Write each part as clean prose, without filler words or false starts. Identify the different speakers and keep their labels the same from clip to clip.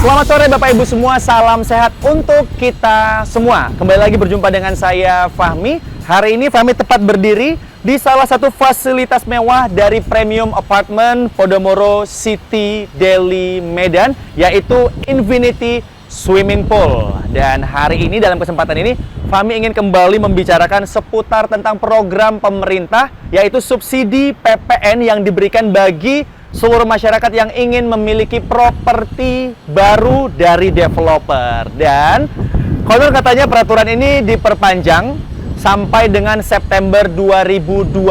Speaker 1: Selamat sore Bapak Ibu semua, salam sehat untuk kita semua. Kembali lagi berjumpa dengan saya Fahmi. Hari ini Fahmi tepat berdiri di salah satu fasilitas mewah dari Premium Apartment Podomoro City Deli Medan, yaitu Infinity Swimming Pool. Dan hari ini dalam kesempatan ini Fahmi ingin kembali membicarakan seputar tentang program pemerintah, yaitu subsidi PPN yang diberikan bagi seluruh masyarakat yang ingin memiliki properti baru dari developer. Dan konon katanya peraturan ini diperpanjang sampai dengan September 2022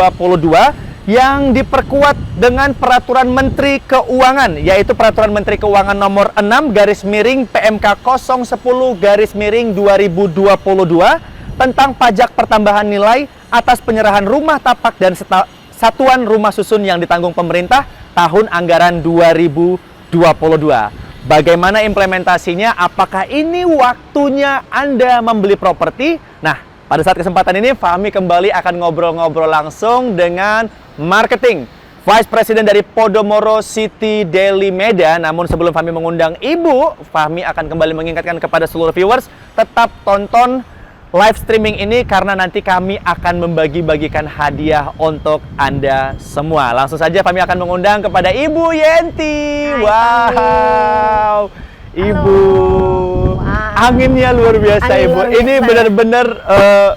Speaker 1: yang diperkuat dengan peraturan Menteri Keuangan, yaitu peraturan Menteri Keuangan nomor 6 garis miring PMK 010 garis miring 2022 tentang pajak pertambahan nilai atas penyerahan rumah tapak dan satuan rumah susun yang ditanggung pemerintah tahun anggaran 2022. Bagaimana implementasinya? Apakah ini waktunya Anda membeli properti? Nah, pada saat kesempatan ini Fahmi kembali akan ngobrol-ngobrol langsung dengan marketing Vice President dari Podomoro City Deli Medan. Namun sebelum Fahmi mengundang Ibu, Fahmi akan kembali mengingatkan kepada seluruh viewers, tetap tonton live streaming ini karena nanti kami akan membagi-bagikan hadiah untuk Anda semua. Langsung saja kami akan mengundang kepada Ibu Yenti.
Speaker 2: Hai,
Speaker 1: wow, Ibu.
Speaker 2: Wow.
Speaker 1: Anginnya luar biasa,
Speaker 2: Angin
Speaker 1: Ibu.
Speaker 2: luar biasa.
Speaker 1: Ini benar-benar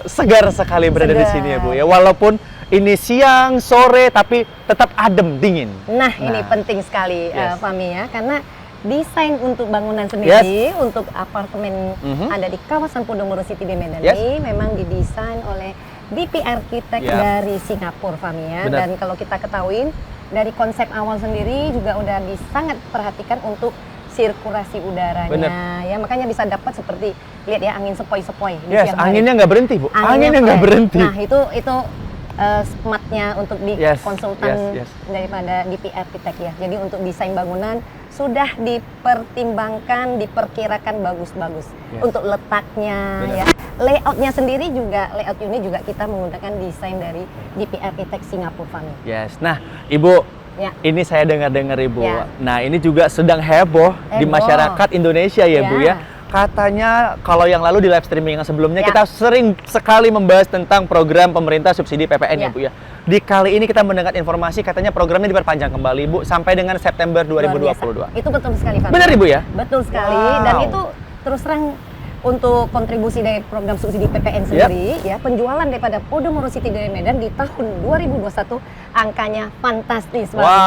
Speaker 1: segar sekali berada di sini, ya Bu. Ya, walaupun ini siang, sore, tapi tetap adem, dingin.
Speaker 2: Nah, ini penting sekali,
Speaker 1: Yes.
Speaker 2: Fahmi ya, karena desain untuk bangunan sendiri, untuk apartemen ada di kawasan Podomoro City Deli Medan ini memang didesain oleh DP Architect dari Singapura, Fahmi ya.
Speaker 1: Benar.
Speaker 2: Dan kalau kita ketahuin dari konsep awal sendiri juga udah sangat perhatikan untuk sirkulasi udaranya.
Speaker 1: Benar.
Speaker 2: Ya, makanya bisa dapat seperti lihat ya, angin sepoi-sepoi di
Speaker 1: Yes,
Speaker 2: siang hari.
Speaker 1: anginnya nggak berhenti, Bu. Anginnya nggak berhenti.
Speaker 2: Nah, itu smartnya untuk di konsultan
Speaker 1: yes.
Speaker 2: daripada DP Architect ya. Jadi untuk desain bangunan sudah dipertimbangkan, diperkirakan bagus-bagus. Untuk letaknya ya. Layoutnya sendiri juga, layout unit juga kita menggunakan desain dari DP Architect Singapura, Fahmi.
Speaker 1: Yes. Nah, Ibu, ini saya dengar-dengar, Ibu. Nah, ini juga sedang heboh di masyarakat Indonesia ya, Bu ya. Katanya kalau yang lalu di live streaming yang sebelumnya kita sering sekali membahas tentang program pemerintah subsidi PPN ya, Bu ya. Di kali ini kita mendengar informasi katanya programnya diperpanjang kembali, Bu, sampai dengan September 2022.
Speaker 2: Itu betul sekali, Pak.
Speaker 1: Benar, Ibu ya?
Speaker 2: Betul sekali. Dan itu terus terang untuk kontribusi dari program subsidi PPN sendiri ya, penjualan daripada Podomoro City Deli Medan di tahun 2021 angkanya fantastis banget.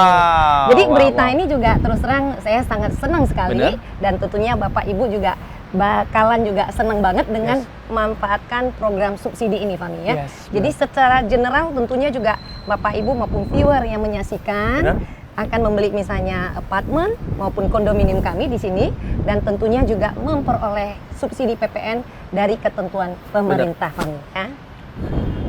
Speaker 2: Jadi berita ini juga terus terang saya sangat senang sekali. Dan tentunya Bapak Ibu juga bakalan juga senang banget dengan memanfaatkan program subsidi ini, Fahmi ya. Jadi secara general tentunya juga Bapak Ibu maupun viewer yang menyaksikan akan membeli misalnya apartemen maupun kondominium kami di sini, dan tentunya juga memperoleh subsidi PPN dari ketentuan pemerintah, Fahmi ya.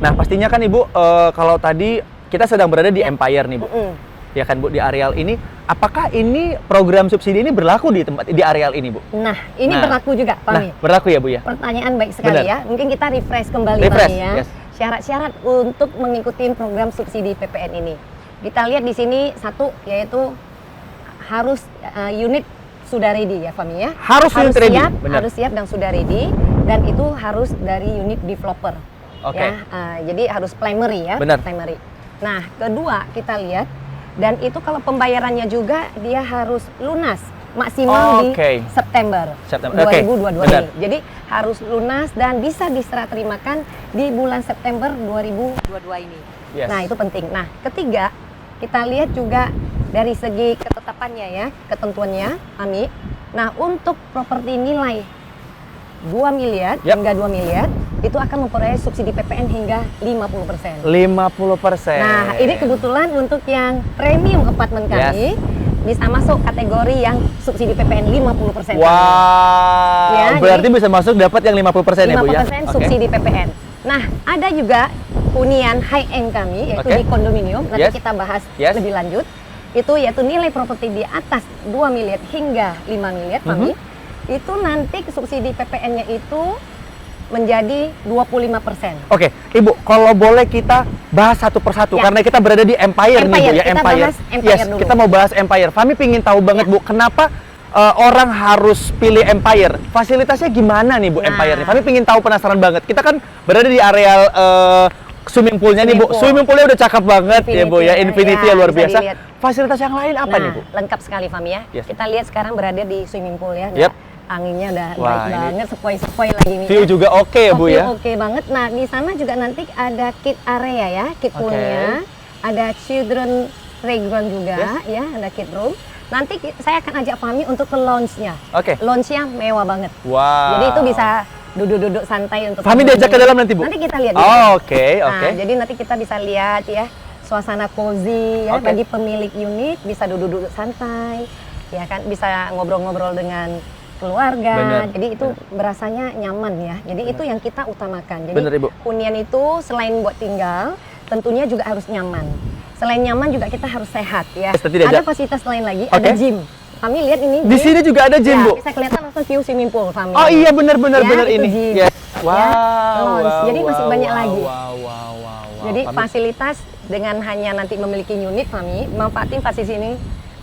Speaker 1: Nah, pastinya kan Ibu, kalau tadi kita sedang berada di Empire nih, Bu. Ya kan, Bu, di areal ini. Apakah ini program subsidi ini berlaku di areal ini, Bu?
Speaker 2: Nah, ini berlaku juga, Fahmi.
Speaker 1: Nah, berlaku ya, Bu ya?
Speaker 2: Pertanyaan baik sekali ya. Mungkin kita refresh kembali, Fahmi ya. Syarat-syarat untuk mengikuti program subsidi PPN ini. Kita lihat di sini satu, yaitu harus unit sudah ready ya, Fahmi ya. Harus ready. Harus siap dan sudah ready, dan itu harus dari unit developer. Ya, jadi harus primary ya. Primary. Nah, kedua kita lihat, dan itu kalau pembayarannya juga dia harus lunas maksimal di September 2022 ini. Jadi harus lunas dan bisa diserah terimakan di bulan September 2022 ini. Nah, itu penting. Nah, ketiga kita lihat juga dari segi ketetapannya ya, ketentuannya, Fahmi. Nah, untuk properti nilai 2 miliar hingga 2 miliar itu akan memperoleh subsidi PPN hingga 50%.
Speaker 1: 50%.
Speaker 2: Nah, ini kebetulan untuk yang premium apartemen kami bisa masuk kategori yang subsidi PPN 50%.
Speaker 1: Wow. Ya, berarti bisa masuk dapat yang 50% ya, Bu ya?
Speaker 2: 50% subsidi PPN. Nah, ada juga hunian high end kami yaitu di kondominium. Nanti kita bahas lebih lanjut. Itu yaitu nilai properti di atas 2 miliar hingga 5 miliar, Fahmi. Itu nanti subsidi PPN-nya itu menjadi 25%.
Speaker 1: Oke, Ibu, kalau boleh kita bahas satu persatu karena kita berada di Empire nih, Bu ya,
Speaker 2: Empire. Kita bahas Empire dulu.
Speaker 1: Kita mau bahas Empire. Fahmi pingin tahu banget, Bu, kenapa orang harus pilih Empire, fasilitasnya gimana nih Bu Empire nih? Kami pengen tahu, penasaran banget. Kita kan berada di areal swimming poolnya nih Bu. Swimming poolnya udah cakep banget ya Bu ya, Infinity ya, luar biasa.
Speaker 2: Dilihat.
Speaker 1: Fasilitas yang lain apa nih Bu?
Speaker 2: Lengkap sekali Fami ya.
Speaker 1: Yes.
Speaker 2: Kita lihat sekarang berada di swimming pool ya.
Speaker 1: Yep.
Speaker 2: Anginnya udah
Speaker 1: Wah,
Speaker 2: baik
Speaker 1: ini
Speaker 2: banget, sepoi-sepoi lagi nih.
Speaker 1: View juga oke ya Bu ya.
Speaker 2: Oke banget. Nah di sana juga nanti ada kid area ya, kid poolnya, ada children playground juga ya, ada kid room. Nanti saya akan ajak Fami untuk ke lounge-nya.
Speaker 1: Oke.
Speaker 2: Lounge-nya mewah banget.
Speaker 1: Wow.
Speaker 2: Jadi itu bisa duduk-duduk santai untuk
Speaker 1: Fami diajak ke dalam nanti Bu?
Speaker 2: Nanti kita lihat.
Speaker 1: Oh, oke.
Speaker 2: Nah, jadi nanti kita bisa lihat ya suasana cozy ya bagi pemilik unit, bisa duduk-duduk santai, ya kan, bisa ngobrol-ngobrol dengan keluarga.
Speaker 1: Bener.
Speaker 2: Jadi itu berasanya nyaman ya. Jadi itu yang kita utamakan. Jadi
Speaker 1: Bener, Ibu.
Speaker 2: hunian itu selain buat tinggal, tentunya juga harus nyaman. Selain nyaman juga kita harus sehat ya. Ada fasilitas lain lagi, ada gym. Kami lihat ini.
Speaker 1: Di sini juga ada gym,
Speaker 2: ya,
Speaker 1: Bu.
Speaker 2: Bisa kelihatan langsung view swimming pool, Fami.
Speaker 1: Oh iya, benar-benar
Speaker 2: ya,
Speaker 1: benar ini.
Speaker 2: Gym.
Speaker 1: Yes. Wow.
Speaker 2: Ya, jadi masih banyak lagi.
Speaker 1: Wow.
Speaker 2: Jadi fasilitas dengan hanya nanti memiliki unit, Fami, manfaatin fasilitas ini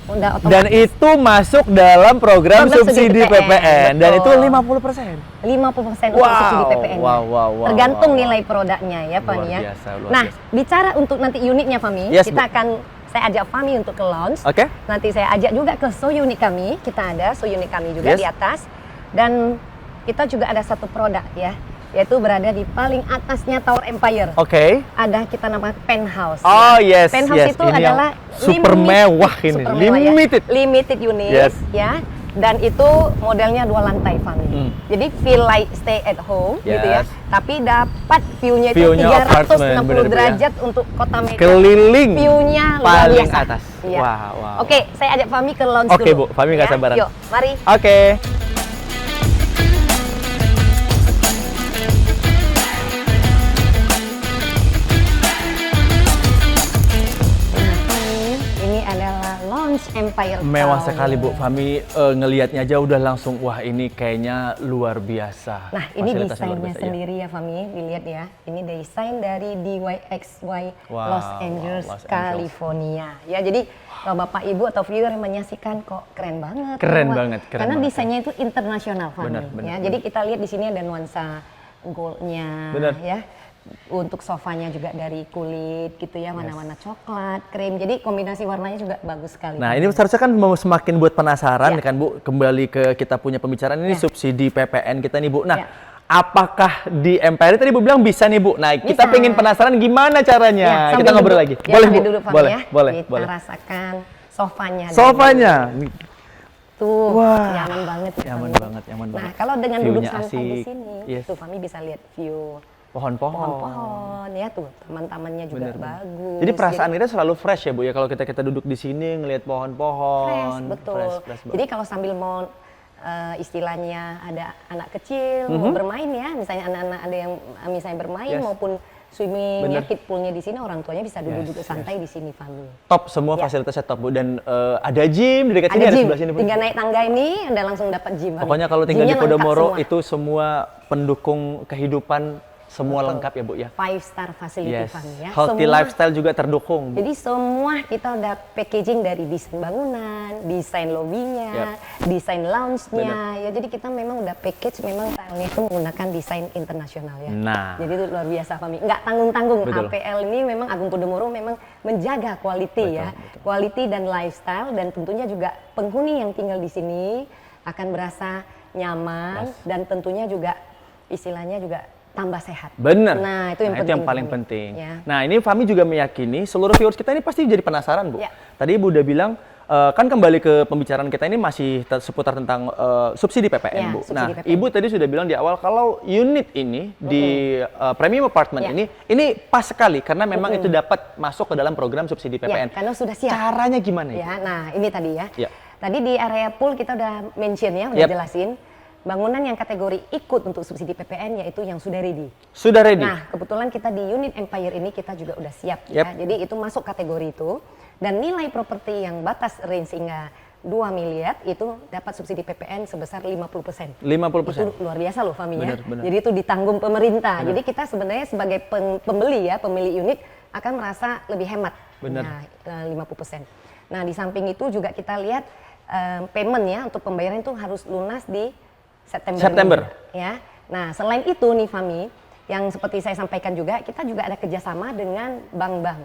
Speaker 2: udah otomatis.
Speaker 1: Dan itu masuk dalam program subsidi PPN. Dan itu 50%.
Speaker 2: 50% untuk subsidi PPN.
Speaker 1: Wow.
Speaker 2: Tergantung nilai produknya ya, Fami ya. Nah, bicara untuk nanti unitnya, Fami, kita akan saya ajak Fami untuk ke lounge. Nanti saya ajak juga ke show unit kami. Kita ada show unit kami juga di atas. Dan kita juga ada satu produk ya, yaitu berada di paling atasnya Tower Empire. Ada kita nama penthouse.
Speaker 1: Oh
Speaker 2: ya. Penthouse itu
Speaker 1: ini
Speaker 2: adalah
Speaker 1: super mewah ini.
Speaker 2: Super mewah,
Speaker 1: limited.
Speaker 2: Ya. Limited unit ya. Dan itu modelnya 2 lantai, Fami. Jadi feel like stay at home gitu ya. Tapi dapat view-nya itu 360 derajat untuk kota Medan.
Speaker 1: Keliling.
Speaker 2: View-nya luar
Speaker 1: paling
Speaker 2: biasa.
Speaker 1: atas.
Speaker 2: Ya.
Speaker 1: Wow.
Speaker 2: Oke, saya ajak Fami ke lounge dulu.
Speaker 1: Oke, Bu. Fami nggak sabaran.
Speaker 2: Yuk, mari.
Speaker 1: Oke.
Speaker 2: Empire
Speaker 1: mewah
Speaker 2: Tower.
Speaker 1: sekali Bu. Fami ngelihatnya aja udah langsung wah ini kayaknya luar biasa.
Speaker 2: Nah ini desainnya sendiri ya Fami, dilihat ya. Ini desain dari DYXY Los Angeles, California. Ya jadi kalau Bapak Ibu atau viewer yang menyaksikan kok keren banget.
Speaker 1: Keren banget.
Speaker 2: Karena desainnya itu internasional Fami. Ya jadi kita lihat di sini ada nuansa goldnya. Ya. Untuk sofanya juga dari kulit gitu ya, warna-warna coklat, krem. Jadi kombinasi warnanya juga bagus sekali.
Speaker 1: Nah, ini seharusnya kan mau semakin buat penasaran kan Bu, kembali ke kita punya pembicaraan ini subsidi PPN kita nih Bu. Nah, apakah di Empire tadi Bu bilang bisa nih Bu? Nah, kita pengen penasaran gimana caranya. Kita ngobrol lagi. Boleh Bu?
Speaker 2: Dulu,
Speaker 1: boleh.
Speaker 2: Kita rasakan sofanya.
Speaker 1: Sofanya.
Speaker 2: Tuh, nyaman banget.
Speaker 1: Nyaman banget.
Speaker 2: Nah, kalau dengan duduk santai di sini, tuh Fami bisa lihat view
Speaker 1: pohon-pohon
Speaker 2: ya tuh, taman-tamannya juga bagus.
Speaker 1: Jadi perasaan kita selalu fresh ya Bu ya kalau kita duduk di sini ngelihat pohon-pohon.
Speaker 2: Fresh, betul. Jadi kalau sambil mau istilahnya ada anak kecil mau bermain ya, misalnya anak-anak ada yang misalnya bermain maupun swimming ya, kid poolnya di sini, orang tuanya bisa duduk-duduk santai di sini Fami.
Speaker 1: Top, semua fasilitasnya top Bu, dan ada gym di dekat sini, ada sebelah sini Bu.
Speaker 2: Tinggal naik tangga ini Anda langsung dapat gym.
Speaker 1: Pokoknya kalau tinggal di Podomoro itu semua pendukung kehidupan semua lengkap ya Bu ya.
Speaker 2: 5-star facility Fami ya.
Speaker 1: Healthy lifestyle juga terdukung Bu.
Speaker 2: Jadi semua kita udah packaging dari desain bangunan, desain lobbynya, desain lounge-nya. Ya jadi kita memang udah package, memang stylenya itu menggunakan desain internasional ya.
Speaker 1: Nah.
Speaker 2: Jadi itu luar biasa Fami. Nggak tanggung-tanggung. APL ini memang Agung Podomoro memang menjaga quality ya. Quality dan lifestyle, dan tentunya juga penghuni yang tinggal di sini akan berasa nyaman dan tentunya juga istilahnya juga tambah sehat.
Speaker 1: Bener.
Speaker 2: Nah, itu
Speaker 1: yang paling penting. Ya. Nah, ini Fami juga meyakini seluruh viewers kita ini pasti jadi penasaran, Bu. Ya. Tadi Ibu udah bilang, kan kembali ke pembicaraan kita ini masih seputar tentang subsidi PPN, Bu. Nah, PPN. Ibu tadi sudah bilang di awal kalau unit ini di premium apartment ini pas sekali karena memang itu dapat masuk ke dalam program subsidi PPN.
Speaker 2: Ya, karena sudah siap.
Speaker 1: Caranya gimana
Speaker 2: ya? Nah, ini tadi ya. Tadi di area pool kita udah mention ya, udah jelasin. Bangunan yang kategori ikut untuk subsidi PPN yaitu yang sudah ready.
Speaker 1: Sudah ready.
Speaker 2: Nah, kebetulan kita di unit Empire ini kita juga udah siap ya. Jadi itu masuk kategori itu, dan nilai properti yang batas range hingga 2 miliar itu dapat subsidi PPN sebesar 50%. 50%. Itu luar biasa loh Fami ya. Jadi itu ditanggung pemerintah. Jadi kita sebenarnya sebagai pembeli ya, pemilik unit akan merasa lebih hemat. Nah, 50%. Nah, di samping itu juga kita lihat payment ya, untuk pembayaran itu harus lunas di September. Ini, ya. Nah, selain itu nih Fami, yang seperti saya sampaikan juga, kita juga ada kerjasama dengan bank-bank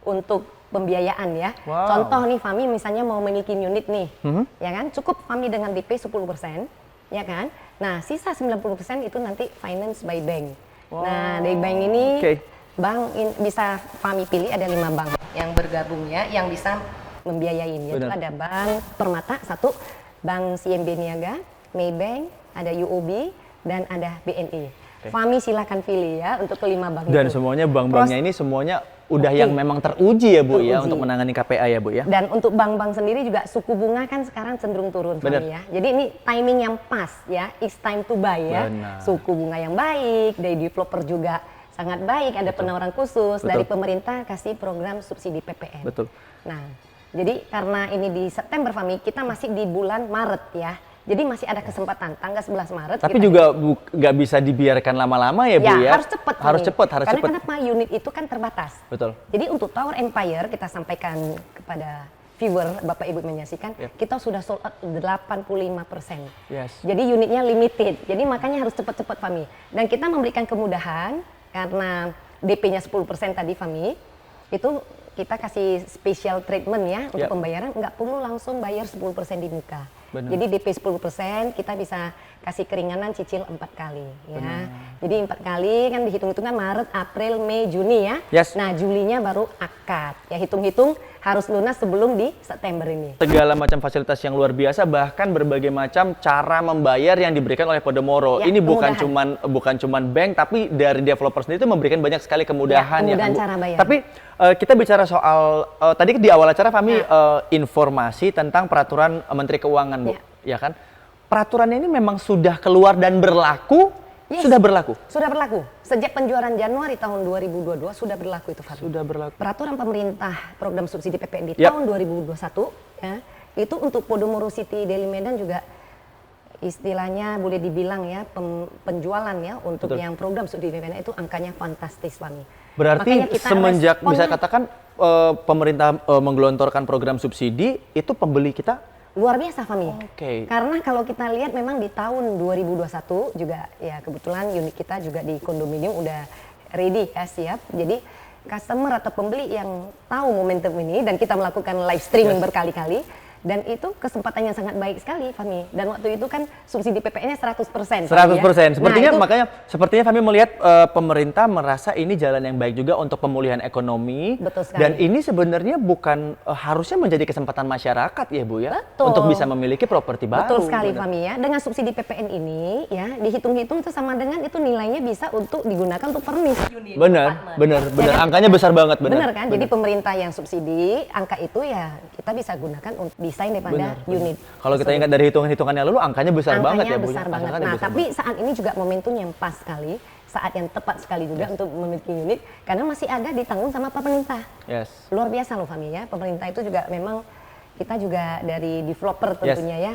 Speaker 2: untuk pembiayaan ya.
Speaker 1: Wow.
Speaker 2: Contoh nih Fami, misalnya mau memiliki unit nih, ya kan, cukup Fami dengan DP 10%, ya kan. Nah, sisa 90% itu nanti finance by bank.
Speaker 1: Wow.
Speaker 2: Nah, dari bank ini bank bisa Fami pilih, ada 5 bank yang bergabung ya, yang bisa membiayain. Yaitu ada Bank Permata, satu, Bank CMB Niaga, Maybank, ada UOB, dan ada BNI. Fami silakan pilih ya untuk kelima bank
Speaker 1: dan
Speaker 2: itu.
Speaker 1: Semuanya bank-banknya ini semuanya udah yang memang teruji ya Bu ya untuk menangani KPA ya Bu ya.
Speaker 2: Dan untuk bank-bank sendiri juga suku bunga kan sekarang cenderung turun Fami ya. Jadi ini timing yang pas ya, it's time to buy ya. Suku bunga yang baik, dari developer juga sangat baik, ada penawaran khusus dari pemerintah kasih program subsidi PPN.
Speaker 1: Betul.
Speaker 2: Nah, jadi karena ini di September Fami, kita masih di bulan Maret ya. Jadi masih ada kesempatan tanggal 11 Maret.
Speaker 1: Tapi juga nggak bisa dibiarkan lama-lama ya Bu ya.
Speaker 2: Harus cepat.
Speaker 1: Harus cepat, harus
Speaker 2: cepat.
Speaker 1: Karena
Speaker 2: kenapa unit itu kan terbatas.
Speaker 1: Betul.
Speaker 2: Jadi untuk Tower Empire kita sampaikan kepada viewer, Bapak Ibu menyaksikan, kita sudah sold out 85%.
Speaker 1: Yes.
Speaker 2: Jadi unitnya limited. Jadi makanya harus cepat-cepat Fami. Dan kita memberikan kemudahan karena DP-nya 10% tadi Fami, itu kita kasih special treatment ya untuk pembayaran, nggak perlu langsung bayar 10% di muka. Jadi DP 10% kita bisa kasih keringanan cicil 4 kali ya. Jadi 4 kali kan dihitung-hitungan Maret, April, Mei, Juni ya. Nah, Julinya baru akad. Ya hitung-hitung harus lunas sebelum di September ini.
Speaker 1: Segala macam fasilitas yang luar biasa, bahkan berbagai macam cara membayar yang diberikan oleh Podomoro. Ini bukan cuman bank, tapi dari developer sendiri itu memberikan banyak sekali kemudahan
Speaker 2: cara bayar.
Speaker 1: Tapi kita bicara soal tadi di awal acara kami informasi tentang peraturan Menteri Keuangan, Bu. Ya kan? Peraturannya ini memang sudah keluar dan berlaku. Sudah berlaku? Sudah berlaku.
Speaker 2: Sejak penjualan Januari tahun 2022 sudah berlaku itu, Fadli.
Speaker 1: Sudah berlaku.
Speaker 2: Peraturan pemerintah program subsidi PPN di tahun 2021 ya, itu untuk Podomoro City Deli Medan juga istilahnya boleh dibilang ya penjualan ya untuk yang program subsidi PPN itu angkanya fantastis, Fami.
Speaker 1: Berarti semenjak bisa katakan pemerintah menggelontorkan program subsidi, itu pembeli kita
Speaker 2: luar biasa Fami. Karena kalau kita lihat memang di tahun 2021 juga ya kebetulan unit kita juga di kondominium udah ready ya, siap. Jadi customer atau pembeli yang tahu momentum ini dan kita melakukan live streaming berkali-kali. Dan itu kesempatan yang sangat baik sekali, Fami. Dan waktu itu kan subsidi PPN-nya 100%.
Speaker 1: 100%. Sepertinya sepertinya Fami melihat pemerintah merasa ini jalan yang baik juga untuk pemulihan ekonomi.
Speaker 2: Betul sekali.
Speaker 1: Dan ini sebenarnya bukan harusnya menjadi kesempatan masyarakat ya Bu ya.
Speaker 2: Betul.
Speaker 1: Untuk bisa memiliki properti baru.
Speaker 2: Betul sekali Fami ya. Dengan subsidi PPN ini ya dihitung-hitung itu sama dengan itu nilainya bisa untuk digunakan untuk furnish.
Speaker 1: Benar. Angkanya besar banget.
Speaker 2: Benar kan? Jadi pemerintah yang subsidi angka itu ya kita bisa gunakan untuk desain daripada unit.
Speaker 1: Kalau kita ingat dari hitungan-hitungannya lalu angkanya besar banget ya Bu.
Speaker 2: Besar banget. Nah, tapi saat ini juga momentum yang pas sekali, saat yang tepat sekali juga untuk memiliki unit karena masih ada ditanggung sama pemerintah. Luar biasa loh Fami ya. Pemerintah itu juga memang kita juga dari developer tentunya ya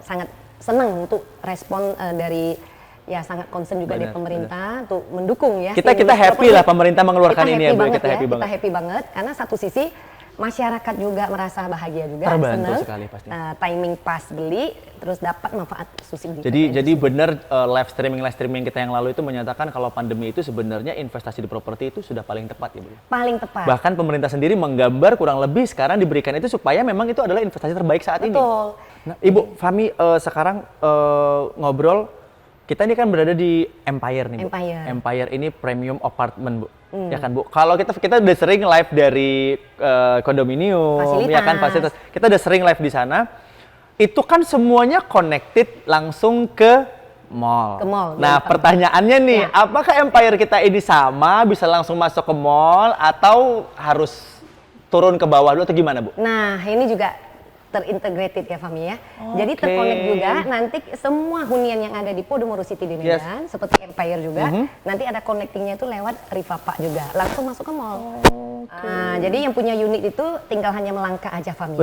Speaker 2: sangat senang untuk respon dari ya sangat concern juga dari pemerintah untuk mendukung ya.
Speaker 1: Kita happy lah pemerintah mengeluarkan ini ya Bu. Kita
Speaker 2: happy banget karena satu sisi masyarakat juga merasa bahagia juga,
Speaker 1: terbantu
Speaker 2: senang.
Speaker 1: Sekali pasti.
Speaker 2: Timing pas beli, terus dapat manfaat subsidi.
Speaker 1: Jadi benar live streaming kita yang lalu itu menyatakan kalau pandemi itu sebenarnya investasi di properti itu sudah paling tepat ya Bu.
Speaker 2: Paling tepat.
Speaker 1: Bahkan pemerintah sendiri menggambar kurang lebih sekarang diberikan itu supaya memang itu adalah investasi terbaik saat ini. Nah, Ibu Fami sekarang ngobrol, kita ini kan berada di Empire nih Bu. Empire ini premium apartment Bu. Ya kan Bu, kalau kita udah sering live dari kondominium, ya kan fasilitas. Kita udah sering live di sana. Itu kan semuanya connected langsung ke mall. Nah, pertanyaannya nih, apakah Empire kita ini sama bisa langsung masuk ke mall atau harus turun ke bawah dulu atau gimana Bu?
Speaker 2: Nah, ini juga terintegrated ya Fami ya. Jadi terkonek juga nanti semua hunian yang ada di Podomoro City di Medan seperti Empire juga nanti ada connectingnya itu lewat Rivapa juga langsung masuk ke mall. Jadi yang punya unit itu tinggal hanya melangkah aja Fami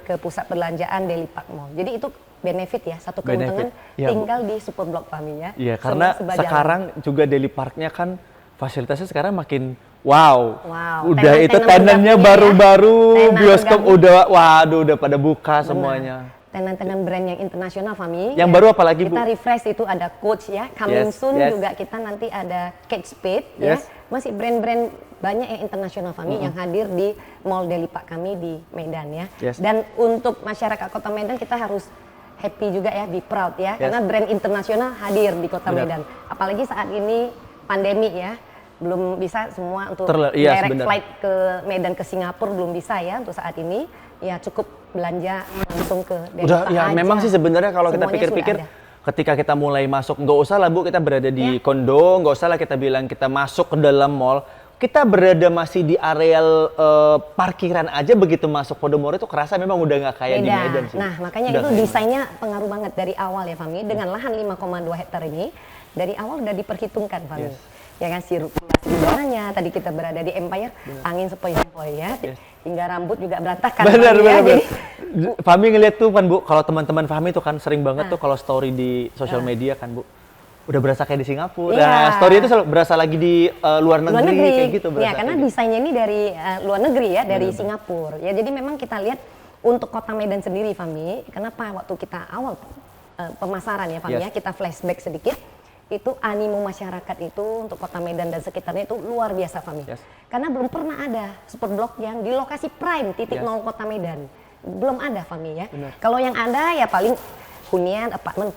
Speaker 2: ke pusat perbelanjaan Deli Park Mall. Jadi itu benefit ya, satu keuntungan tinggal di Superblok Fami ya.
Speaker 1: Iya, karena sekarang juga Deli Parknya kan fasilitasnya sekarang makin Wow. Udah
Speaker 2: Tenan-tenan
Speaker 1: itu tenannya
Speaker 2: udah punya
Speaker 1: baru-baru,
Speaker 2: Tenan
Speaker 1: bioskop
Speaker 2: udah-
Speaker 1: udah pada buka semuanya.
Speaker 2: Tenan-tenan brand yang internasional, Fami.
Speaker 1: Yang baru apa lagi, Bu?
Speaker 2: Kita refresh itu ada Coach ya, coming
Speaker 1: Yes,
Speaker 2: soon
Speaker 1: yes.
Speaker 2: juga kita nanti ada Kate Spade
Speaker 1: Yes.
Speaker 2: ya. Masih brand-brand banyak yang internasional, Fami, yang hadir di Mall Delipak kami di Medan ya.
Speaker 1: Yes.
Speaker 2: Dan untuk masyarakat Kota Medan kita harus happy juga ya, be proud ya,
Speaker 1: Yes.
Speaker 2: karena brand internasional hadir di Kota
Speaker 1: Benar.
Speaker 2: Medan. Apalagi saat ini pandemi ya, belum bisa semua untuk
Speaker 1: Iya,
Speaker 2: direct
Speaker 1: benar.
Speaker 2: flight ke Medan ke Singapura belum bisa ya untuk saat ini. Ya cukup belanja langsung ke
Speaker 1: Udah,
Speaker 2: Delipak
Speaker 1: ya
Speaker 2: aja.
Speaker 1: memang sih sebenarnya kalau kita
Speaker 2: Semuanya
Speaker 1: pikir-pikir,
Speaker 2: sudah ada.
Speaker 1: ketika kita mulai masuk, nggak usah lah Bu, kita berada di kondo, nggak usah lah kita bilang kita masuk ke dalam mall, kita berada masih di areal parkiran aja, begitu masuk Podomoro itu kerasa memang udah nggak kayak di
Speaker 2: Beda.
Speaker 1: Medan sih.
Speaker 2: Nah, makanya
Speaker 1: Udah
Speaker 2: itu
Speaker 1: kayak
Speaker 2: desainnya pengaruh banget dari awal ya, Fami. Dengan lahan 5,2 hektar ini, dari awal udah diperhitungkan, Fami.
Speaker 1: Yes.
Speaker 2: Ya kan, sirkulasi udaranya, tadi kita berada di Empire, angin sepoi-sepoi ya.
Speaker 1: Yes.
Speaker 2: Hingga rambut juga berantakan.
Speaker 1: Benar,
Speaker 2: Fami, ya.
Speaker 1: benar.
Speaker 2: Jadi,
Speaker 1: Fahmi ngeliat tuh kan Bu, kalau teman-teman Fahmi tuh kan sering banget tuh kalau story di sosial media kan Bu, udah berasa kayak di Singapura.
Speaker 2: Iya.
Speaker 1: Nah, story itu selalu berasa lagi di luar negeri, kayak gitu.
Speaker 2: Ya,
Speaker 1: berasa
Speaker 2: karena
Speaker 1: kayak gitu.
Speaker 2: desainnya ini dari luar negeri ya, dari Singapura. Ya, jadi memang kita lihat untuk Kota Medan sendiri, Fami. Kenapa waktu kita awal pemasaran ya, Fami
Speaker 1: Yes.
Speaker 2: ya, kita flashback sedikit. Itu animo masyarakat itu untuk Kota Medan dan sekitarnya itu luar biasa, Fami.
Speaker 1: Yes.
Speaker 2: Karena belum pernah ada super blok yang di lokasi prime titik
Speaker 1: Yes.
Speaker 2: nol Kota Medan. Belum ada, Fami ya.
Speaker 1: Benar.
Speaker 2: Kalau yang ada ya paling hunian, apartemen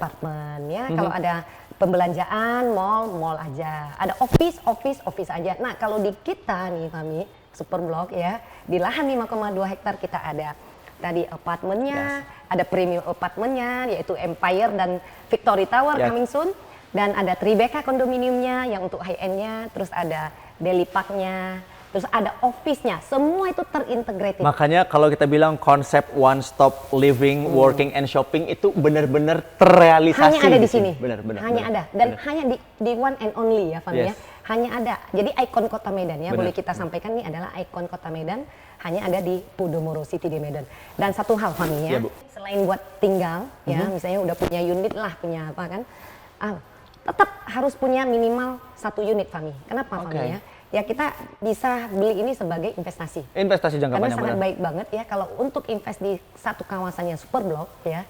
Speaker 2: ya. Kalau ada pembelanjaan, mall aja. Ada office aja. Nah, kalau di kita nih, Fami, super blok ya, di lahan 5,2 hektar kita ada tadi apartemennya, ada premium apartemennya yaitu Empire dan Victory Tower
Speaker 1: Yes.
Speaker 2: coming soon. Dan ada Tribeca kondominiumnya yang untuk high end-nya, terus ada Delipak-nya, terus ada office-nya, semua itu terintegrated.
Speaker 1: Makanya kalau kita bilang konsep one stop living, working and shopping itu benar-benar terrealisasi.
Speaker 2: Hanya ada di sini.
Speaker 1: Benar.
Speaker 2: Hanya ada dan hanya di one and only ya, Fami
Speaker 1: Yes.
Speaker 2: ya. Hanya ada. Jadi ikon Kota Medan ya,
Speaker 1: Benar.
Speaker 2: boleh kita sampaikan ini adalah ikon Kota Medan, hanya ada di Podomoro City di Medan. Dan satu hal, Fami ya,
Speaker 1: Iya, Bu.
Speaker 2: selain buat tinggal ya, misalnya udah punya unit lah, punya apa kan, tetap harus punya minimal 1 unit, Fami. Kenapa,
Speaker 1: Oke.
Speaker 2: Fami ya? Ya kita bisa beli ini sebagai investasi.
Speaker 1: Investasi jangka
Speaker 2: Karena
Speaker 1: panjang.
Speaker 2: sangat
Speaker 1: benar.
Speaker 2: baik banget ya kalau untuk invest di satu kawasan yang super blok ya,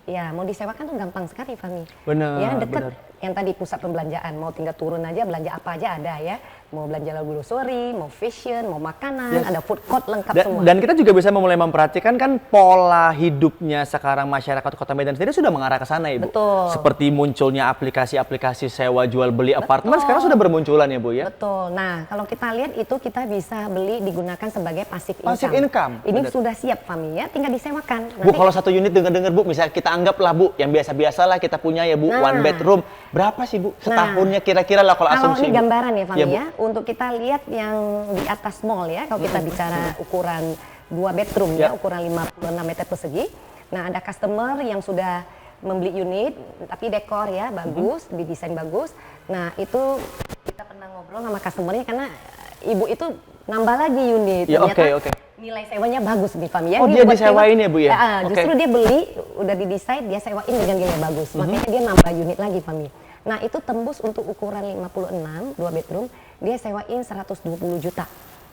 Speaker 2: ya mau disewakan tuh gampang sekali, Fami.
Speaker 1: Benar,
Speaker 2: Ya dekat
Speaker 1: benar.
Speaker 2: yang tadi pusat perbelanjaan, mau tinggal turun aja belanja apa aja ada ya. Mau belanja lagu grocery, mau fashion, mau makanan,
Speaker 1: Yes.
Speaker 2: ada food court lengkap
Speaker 1: Dan,
Speaker 2: semua.
Speaker 1: dan kita juga bisa mulai memperhatikan kan pola hidupnya sekarang masyarakat Kota Medan sendiri sudah mengarah ke sana, Ibu.
Speaker 2: Betul.
Speaker 1: Seperti munculnya aplikasi-aplikasi sewa jual beli apartemen sekarang sudah bermunculan ya, Bu ya.
Speaker 2: Betul. Nah, kalau kita lihat itu kita bisa beli digunakan sebagai passive income.
Speaker 1: Passive income,
Speaker 2: Ini
Speaker 1: benar.
Speaker 2: sudah siap, Fami ya, tinggal disewakan.
Speaker 1: Bu, kalau satu unit dengar-dengar Bu, misalnya kita anggaplah Bu, yang biasa-biasa lah kita punya ya Bu,
Speaker 2: Nah.
Speaker 1: one bedroom. Berapa sih Bu setahunnya kira-kira lah kalau
Speaker 2: Kalau
Speaker 1: asumsi?
Speaker 2: ini
Speaker 1: Bu?
Speaker 2: gambaran ya, Fami
Speaker 1: Iya, Bu.
Speaker 2: ya, untuk kita lihat yang di atas mall ya, kalau kita bicara ukuran 2 bedroom ya,
Speaker 1: Ya.
Speaker 2: ukuran 56 meter persegi. Nah, ada customer yang sudah membeli unit, tapi dekor ya bagus, didesain bagus. Nah, itu kita pernah ngobrol sama customernya karena ibu itu nambah lagi unit.
Speaker 1: Ya,
Speaker 2: Ternyata
Speaker 1: oke.
Speaker 2: nilai sewanya bagus nih, Fami ya.
Speaker 1: Oh,
Speaker 2: Ini
Speaker 1: dia
Speaker 2: buat
Speaker 1: disewain
Speaker 2: sewa-
Speaker 1: ya, Bu, ya?
Speaker 2: Justru
Speaker 1: Oke.
Speaker 2: dia beli, udah didesain, dia sewain dengan nilai bagus. Makanya dia nambah unit lagi, Fami. Nah, itu tembus untuk ukuran 56, 2 bedroom, dia sewain 120 juta.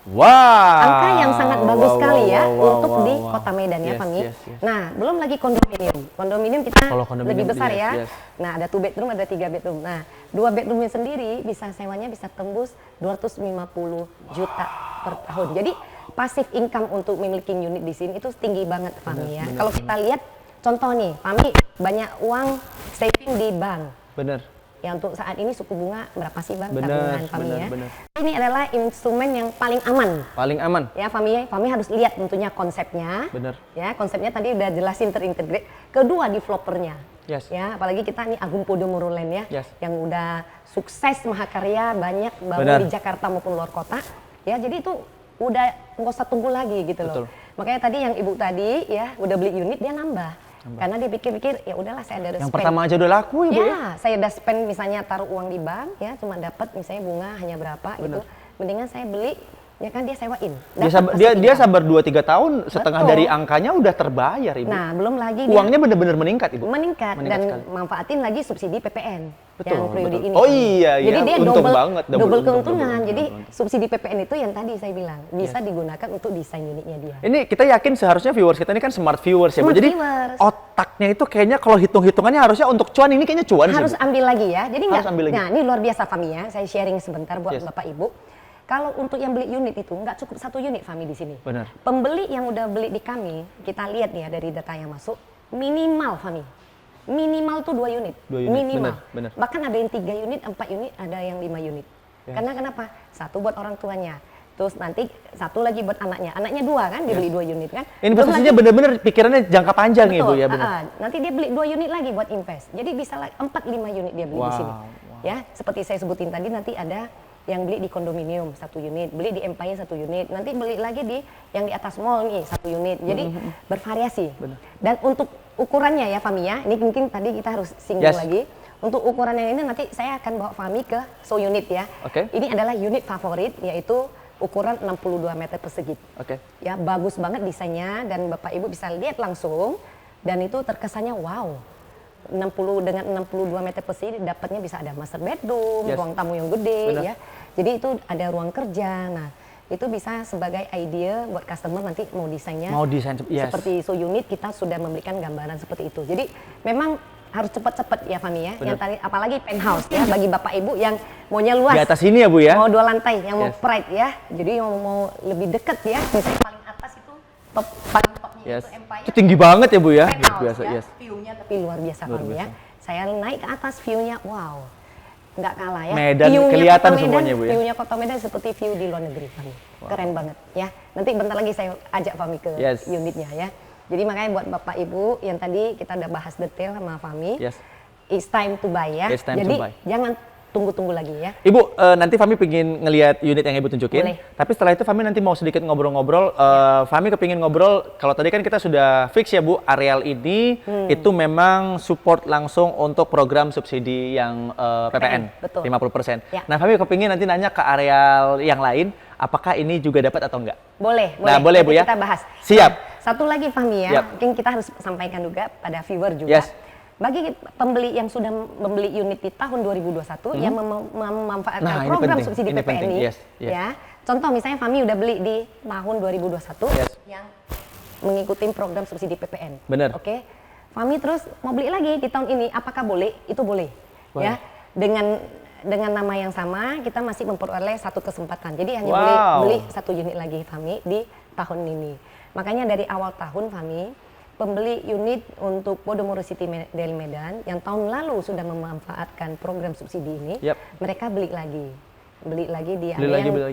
Speaker 1: Wah.
Speaker 2: Angka yang sangat bagus sekali ya untuk di
Speaker 1: wow.
Speaker 2: Kota Medan ya,
Speaker 1: Yes,
Speaker 2: Fami.
Speaker 1: yes, yes.
Speaker 2: Nah, belum lagi kondominium. Kondominium kita
Speaker 1: Kalau kondominium,
Speaker 2: lebih besar
Speaker 1: yes,
Speaker 2: ya.
Speaker 1: yes.
Speaker 2: Nah, ada 2 bedroom, ada 3 bedroom. Nah, 2 bedroomnya sendiri bisa sewanya bisa tembus 250 juta per tahun. Jadi, passive income untuk memiliki unit di sini itu tinggi banget, Fami ya. Kalau kita lihat contoh nih, Fami banyak uang saving di bank.
Speaker 1: Bener.
Speaker 2: Ya untuk saat ini suku bunga berapa sih, Bang?
Speaker 1: Benar,
Speaker 2: Tabungan Fami
Speaker 1: benar,
Speaker 2: ya.
Speaker 1: benar.
Speaker 2: Ini adalah instrumen yang paling aman.
Speaker 1: Paling aman.
Speaker 2: Ya, Fami harus lihat tentunya konsepnya.
Speaker 1: Benar.
Speaker 2: Ya, konsepnya tadi udah jelasin terintegrate. Kedua, developernya.
Speaker 1: Yes.
Speaker 2: Ya, apalagi kita nih Agung Podomoro Land ya,
Speaker 1: Yes.
Speaker 2: yang udah sukses mahakarya banyak bangun
Speaker 1: Benar.
Speaker 2: di Jakarta maupun luar kota. Ya, jadi itu udah nggak usah tunggu lagi gitu
Speaker 1: Betul.
Speaker 2: loh. Makanya tadi yang ibu tadi ya udah beli unit dia nambah. Karena dia pikir-pikir ya udahlah saya ada
Speaker 1: Yang
Speaker 2: spend.
Speaker 1: pertama aja udah laku ya, Bu ya.
Speaker 2: Ya, saya udah spend misalnya taruh uang di bank ya, cuma dapat misalnya bunga hanya berapa gitu. Mendingan saya beli, ya kan dia sewain. Dapat
Speaker 1: Dia
Speaker 2: passive income.
Speaker 1: sabar 2-3 tahun, setengah
Speaker 2: Betul.
Speaker 1: dari angkanya udah terbayar, Ibu.
Speaker 2: Nah, belum lagi
Speaker 1: Uangnya bener-bener meningkat, Ibu.
Speaker 2: meningkat dan
Speaker 1: sekali.
Speaker 2: manfaatin lagi subsidi PPN.
Speaker 1: Betul,
Speaker 2: yang periode
Speaker 1: betul.
Speaker 2: ini.
Speaker 1: Oh iya, iya.
Speaker 2: Jadi dia
Speaker 1: Untung
Speaker 2: double,
Speaker 1: banget,
Speaker 2: double keuntungan.
Speaker 1: double
Speaker 2: Jadi
Speaker 1: keuntungan.
Speaker 2: subsidi PPN itu yang tadi saya bilang bisa digunakan untuk desain unitnya dia.
Speaker 1: Ini kita yakin seharusnya viewers kita ini kan smart viewers ya, Bu.
Speaker 2: Smart
Speaker 1: Jadi
Speaker 2: viewers.
Speaker 1: otaknya itu kayaknya kalau hitung-hitungannya harusnya untuk cuan, ini kayaknya cuan
Speaker 2: Harus
Speaker 1: sih, Bu.
Speaker 2: ambil lagi ya. Jadi
Speaker 1: Harus ambil lagi.
Speaker 2: Nah, ini luar biasa Fami ya. Saya sharing sebentar buat
Speaker 1: Yes.
Speaker 2: Bapak Ibu. Kalau untuk yang beli unit itu nggak cukup 1 unit Fami di sini.
Speaker 1: Benar.
Speaker 2: Pembeli yang udah beli di kami, kita lihat ya dari data yang masuk, minimal Fami. Minimal tuh 2 unit.
Speaker 1: 2 unit,
Speaker 2: Minimal.
Speaker 1: benar.
Speaker 2: Bahkan ada yang 3 unit, 4 unit, ada yang 5 unit.
Speaker 1: Yes.
Speaker 2: Karena kenapa? 1 buat orang tuanya. Terus nanti 1 lagi buat anaknya. Anaknya 2 kan, dia beli 2 unit kan.
Speaker 1: Investasinya bener-bener pikirannya jangka panjang ya, Bu ya, benar.
Speaker 2: Nanti dia beli 2 unit lagi buat invest. Jadi bisa 4-5 unit dia beli di sini. Ya, seperti saya sebutin tadi nanti ada yang beli di kondominium 1 unit, beli di Empire 1 unit, nanti beli lagi di yang di atas mall nih 1 unit. Jadi bervariasi.
Speaker 1: Benar.
Speaker 2: Dan untuk ukurannya ya Fami ya, ini mungkin tadi kita harus singgung
Speaker 1: Yes.
Speaker 2: lagi. Untuk ukurannya ini nanti saya akan bawa Fami ke show unit ya.
Speaker 1: Oke.
Speaker 2: Ini adalah unit favorit yaitu ukuran 62 meter persegi.
Speaker 1: Oke.
Speaker 2: Ya, bagus banget desainnya dan Bapak Ibu bisa lihat langsung dan itu terkesannya wow. 60 dengan 62 meter persegi dapatnya bisa ada master bedroom,
Speaker 1: Yes.
Speaker 2: ruang tamu yang gede
Speaker 1: Benar.
Speaker 2: ya. Jadi itu ada ruang kerja. Nah, itu bisa sebagai idea buat customer nanti mau desainnya.
Speaker 1: Mau desain, yes.
Speaker 2: Seperti so unit kita sudah memberikan gambaran seperti itu. Jadi memang harus cepat-cepat ya Fami ya.
Speaker 1: Benar.
Speaker 2: Yang tadi apalagi penthouse ya bagi Bapak Ibu yang maunya luas.
Speaker 1: Di atas ini ya, Bu ya.
Speaker 2: Mau 2 lantai, yang mau
Speaker 1: Yes.
Speaker 2: pride ya. Jadi yang mau lebih dekat ya. Misalnya paling atas itu top paling topnya
Speaker 1: Yes.
Speaker 2: itu Empire.
Speaker 1: Itu tinggi banget ya, Bu ya.
Speaker 2: Penthouse
Speaker 1: Biasa,
Speaker 2: ya.
Speaker 1: yes.
Speaker 2: View-nya tapi luar biasa
Speaker 1: Luar
Speaker 2: Fami ya.
Speaker 1: biasa.
Speaker 2: Saya naik ke atas view-nya, wow. Nggak kalah ya.
Speaker 1: Medan
Speaker 2: View-nya
Speaker 1: kelihatan
Speaker 2: Kota Medan,
Speaker 1: semuanya, Bu ya.
Speaker 2: View-nya Kota Medan seperti view di luar negeri Fami. Keren banget ya. Nanti bentar lagi saya ajak Fami ke
Speaker 1: Yes.
Speaker 2: unitnya ya. Jadi makanya buat Bapak Ibu yang tadi kita udah bahas detail sama Fami.
Speaker 1: Yes.
Speaker 2: It's time to buy ya.
Speaker 1: It's time to
Speaker 2: Jadi
Speaker 1: buy.
Speaker 2: jangan tunggu-tunggu lagi ya.
Speaker 1: Ibu, nanti Fami pengen ngelihat unit yang Ibu tunjukin.
Speaker 2: Boleh.
Speaker 1: Tapi setelah itu Fami nanti mau sedikit ngobrol-ngobrol. Fami kepingin ngobrol, kalau tadi kan kita sudah fix ya Bu, areal ini itu memang support langsung untuk program subsidi yang PPN,
Speaker 2: betul.
Speaker 1: 50%.
Speaker 2: Ya.
Speaker 1: Nah Fami kepingin nanti nanya ke areal yang lain, apakah ini juga dapat atau enggak?
Speaker 2: Boleh,
Speaker 1: Nah, boleh, Bu,
Speaker 2: Nanti
Speaker 1: ya.
Speaker 2: kita bahas.
Speaker 1: Siap.
Speaker 2: Nah, satu lagi Fami ya,
Speaker 1: Siap.
Speaker 2: mungkin kita harus sampaikan juga pada viewer juga.
Speaker 1: Yes.
Speaker 2: Bagi pembeli yang sudah membeli unit di tahun 2021 yang memanfaatkan
Speaker 1: Nah, ini
Speaker 2: program
Speaker 1: penting,
Speaker 2: subsidi
Speaker 1: ini
Speaker 2: PPN
Speaker 1: penting.
Speaker 2: ini,
Speaker 1: Yes, yes.
Speaker 2: ya. Contoh misalnya Fami udah beli di tahun 2021
Speaker 1: Yes.
Speaker 2: yang mengikuti program subsidi PPN.
Speaker 1: Benar.
Speaker 2: Oke. Fami terus mau beli lagi di tahun ini, apakah boleh? Itu boleh.
Speaker 1: Boleh.
Speaker 2: Ya. Dengan nama yang sama kita masih memperoleh 1 kesempatan. Jadi hanya
Speaker 1: Wow.
Speaker 2: boleh beli 1 unit lagi Fami di tahun ini. Makanya dari awal tahun Fami pembeli unit untuk Podomoro City Del Medan yang tahun lalu sudah memanfaatkan program subsidi ini,
Speaker 1: Yap.
Speaker 2: mereka beli lagi di
Speaker 1: Beli lagi,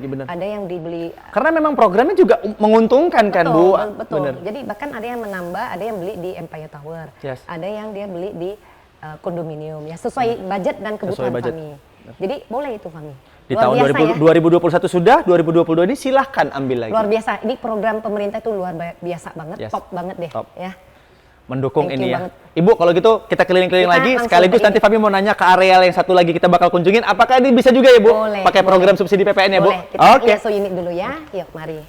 Speaker 1: benar.
Speaker 2: ada yang dibeli
Speaker 1: Karena memang programnya juga menguntungkan kan Bu?
Speaker 2: betul.
Speaker 1: Bener.
Speaker 2: Jadi bahkan ada yang menambah, ada yang beli di Empire Tower,
Speaker 1: Yes.
Speaker 2: ada yang dia beli di kondominium ya sesuai budget dan kebutuhan
Speaker 1: budget.
Speaker 2: kami. Jadi boleh itu kami.
Speaker 1: Di
Speaker 2: Luar
Speaker 1: tahun
Speaker 2: biasa ya.
Speaker 1: 2021 sudah, 2022 ini silahkan ambil lagi.
Speaker 2: Luar biasa. Ini program pemerintah itu luar biasa banget,
Speaker 1: Yes.
Speaker 2: top banget deh.
Speaker 1: Top.
Speaker 2: Ya.
Speaker 1: Mendukung
Speaker 2: Thank
Speaker 1: ini
Speaker 2: you
Speaker 1: ya.
Speaker 2: banget.
Speaker 1: Ibu, kalau gitu kita keliling-keliling
Speaker 2: Kita
Speaker 1: lagi,
Speaker 2: langsung
Speaker 1: sekaligus
Speaker 2: ke
Speaker 1: nanti
Speaker 2: ini.
Speaker 1: Fami mau nanya ke areal yang satu lagi kita bakal kunjungin. Apakah ini bisa juga ya Bu?
Speaker 2: Boleh,
Speaker 1: Pakai program subsidi PPN ya Bu?
Speaker 2: Boleh. Kita
Speaker 1: Oke.
Speaker 2: lihat so unit dulu ya. Yuk, mari.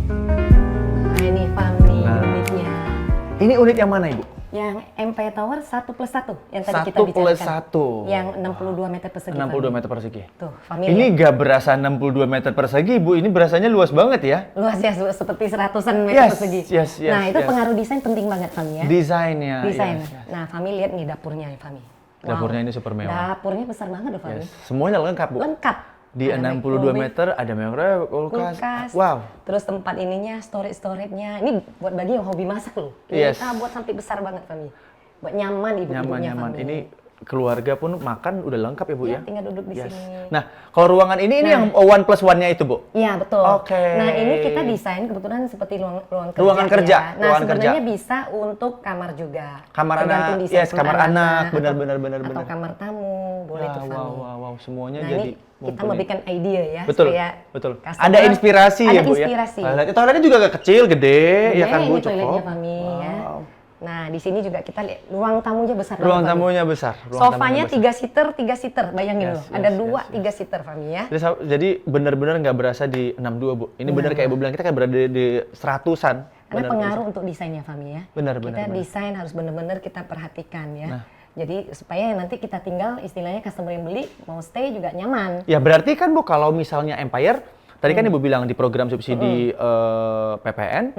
Speaker 2: Nah, ini Fami unitnya.
Speaker 1: Ini unit yang mana Ibu?
Speaker 2: Yang Empire Tower 1+1 yang tadi kita
Speaker 1: 1+1.
Speaker 2: bicarakan. Yang 62 meter persegi.
Speaker 1: 62
Speaker 2: Fami.
Speaker 1: meter persegi.
Speaker 2: Tuh, Fami
Speaker 1: Ini
Speaker 2: lihat.
Speaker 1: gak berasa 62 meter persegi Bu, ini berasanya luas banget ya.
Speaker 2: Luas ya, seperti seratusan meter
Speaker 1: Yes,
Speaker 2: persegi.
Speaker 1: yes, yes,
Speaker 2: Nah, itu
Speaker 1: yes.
Speaker 2: pengaruh desain penting banget Fami ya.
Speaker 1: Desainnya.
Speaker 2: Desain.
Speaker 1: yes, yes.
Speaker 2: Nah, Fami lihat nih dapurnya ya Fami.
Speaker 1: Dapurnya ini super mewah.
Speaker 2: Dapurnya besar banget loh Fami.
Speaker 1: Yes. Semuanya lengkap Bu.
Speaker 2: Lengkap.
Speaker 1: Di
Speaker 2: Ada
Speaker 1: 62
Speaker 2: microwave,
Speaker 1: meter ada microwave, kulkas.
Speaker 2: kulkas.
Speaker 1: Wow.
Speaker 2: Terus tempat ininya, storage-nya. Ini buat bagi yang hobi masak loh.
Speaker 1: Yes.
Speaker 2: Kita buat sampai besar banget Fami. Buat nyaman ibu-ibunya
Speaker 1: Nyaman-nyaman.
Speaker 2: Fami.
Speaker 1: Ini keluarga pun makan udah lengkap ya Bu ya?
Speaker 2: Tinggal duduk di sini.
Speaker 1: Nah, kalau ruangan ini yang 1+1-nya itu Bu?
Speaker 2: Iya, betul.
Speaker 1: Oke.
Speaker 2: Nah, ini kita desain kebetulan seperti ruang kerja.
Speaker 1: Ruangan kerja.
Speaker 2: Ya. Nah, sebenarnya bisa untuk kamar juga.
Speaker 1: Kamar
Speaker 2: tergantung
Speaker 1: anak,
Speaker 2: desain
Speaker 1: kamar anak, benar.
Speaker 2: Atau kamar tamu, boleh tuh Fami.
Speaker 1: Wow, semuanya
Speaker 2: Nah,
Speaker 1: jadi
Speaker 2: ini kita memberikan ide ya.
Speaker 1: Betul,
Speaker 2: supaya
Speaker 1: betul.
Speaker 2: customer
Speaker 1: Ada inspirasi ya Bu ya?
Speaker 2: inspirasi.
Speaker 1: Toiletnya juga gak kecil, gede, ya kan Bu?
Speaker 2: Ini toiletnya Fami ya. Nah, di sini juga kita lihat ruang tamunya besar.
Speaker 1: Ruang tamunya besar.
Speaker 2: Sofanya 3 seater, bayangin loh. Ada 3 seater Fami ya.
Speaker 1: Jadi benar-benar nggak berasa di 62 Bu. Ini benar kayak Bu bilang, kita kayak berada di 100-an.
Speaker 2: Karena pengaruh untuk desainnya Fami ya.
Speaker 1: Benar.
Speaker 2: Kita desain harus benar-benar kita perhatikan ya. Jadi supaya nanti kita tinggal istilahnya customer yang beli mau stay juga nyaman.
Speaker 1: Ya berarti kan Bu kalau misalnya Empire, tadi kan Ibu bilang di program subsidi PPN,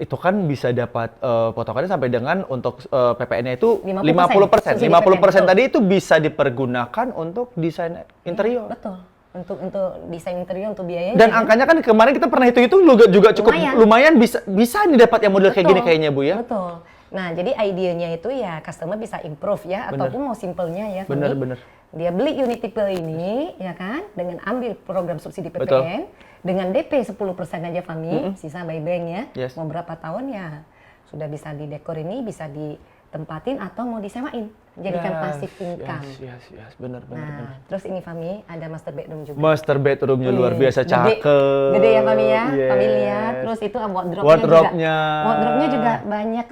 Speaker 1: itu kan bisa dapat potongannya sampai dengan untuk PPN-nya itu 50%. 50% tadi itu bisa dipergunakan untuk desain interior.
Speaker 2: Betul. Untuk desain interior, untuk biayanya.
Speaker 1: Dan angkanya kan kemarin kita pernah hitung-hitung juga cukup lumayan bisa nih dapat yang model kayak gini kayaknya Bu ya.
Speaker 2: Betul. Nah, jadi idenya itu ya customer bisa improve ya, ataupun mau simpelnya ya.
Speaker 1: Bener.
Speaker 2: Dia beli unit tipe ini, ya kan, dengan ambil program subsidi PPN, dengan DP 10% aja Fami, sisa by bank ya. Mau berapa tahun ya, sudah bisa didekor ini, bisa ditempatin atau mau disewain. Jadikan passive income.
Speaker 1: Yes, benar.
Speaker 2: Terus ini Fami, ada master bedroom juga.
Speaker 1: Master bedroomnya luar biasa cakep.
Speaker 2: Gede ya Fami ya, Fami lihat. Terus itu wardrobe-nya juga banyak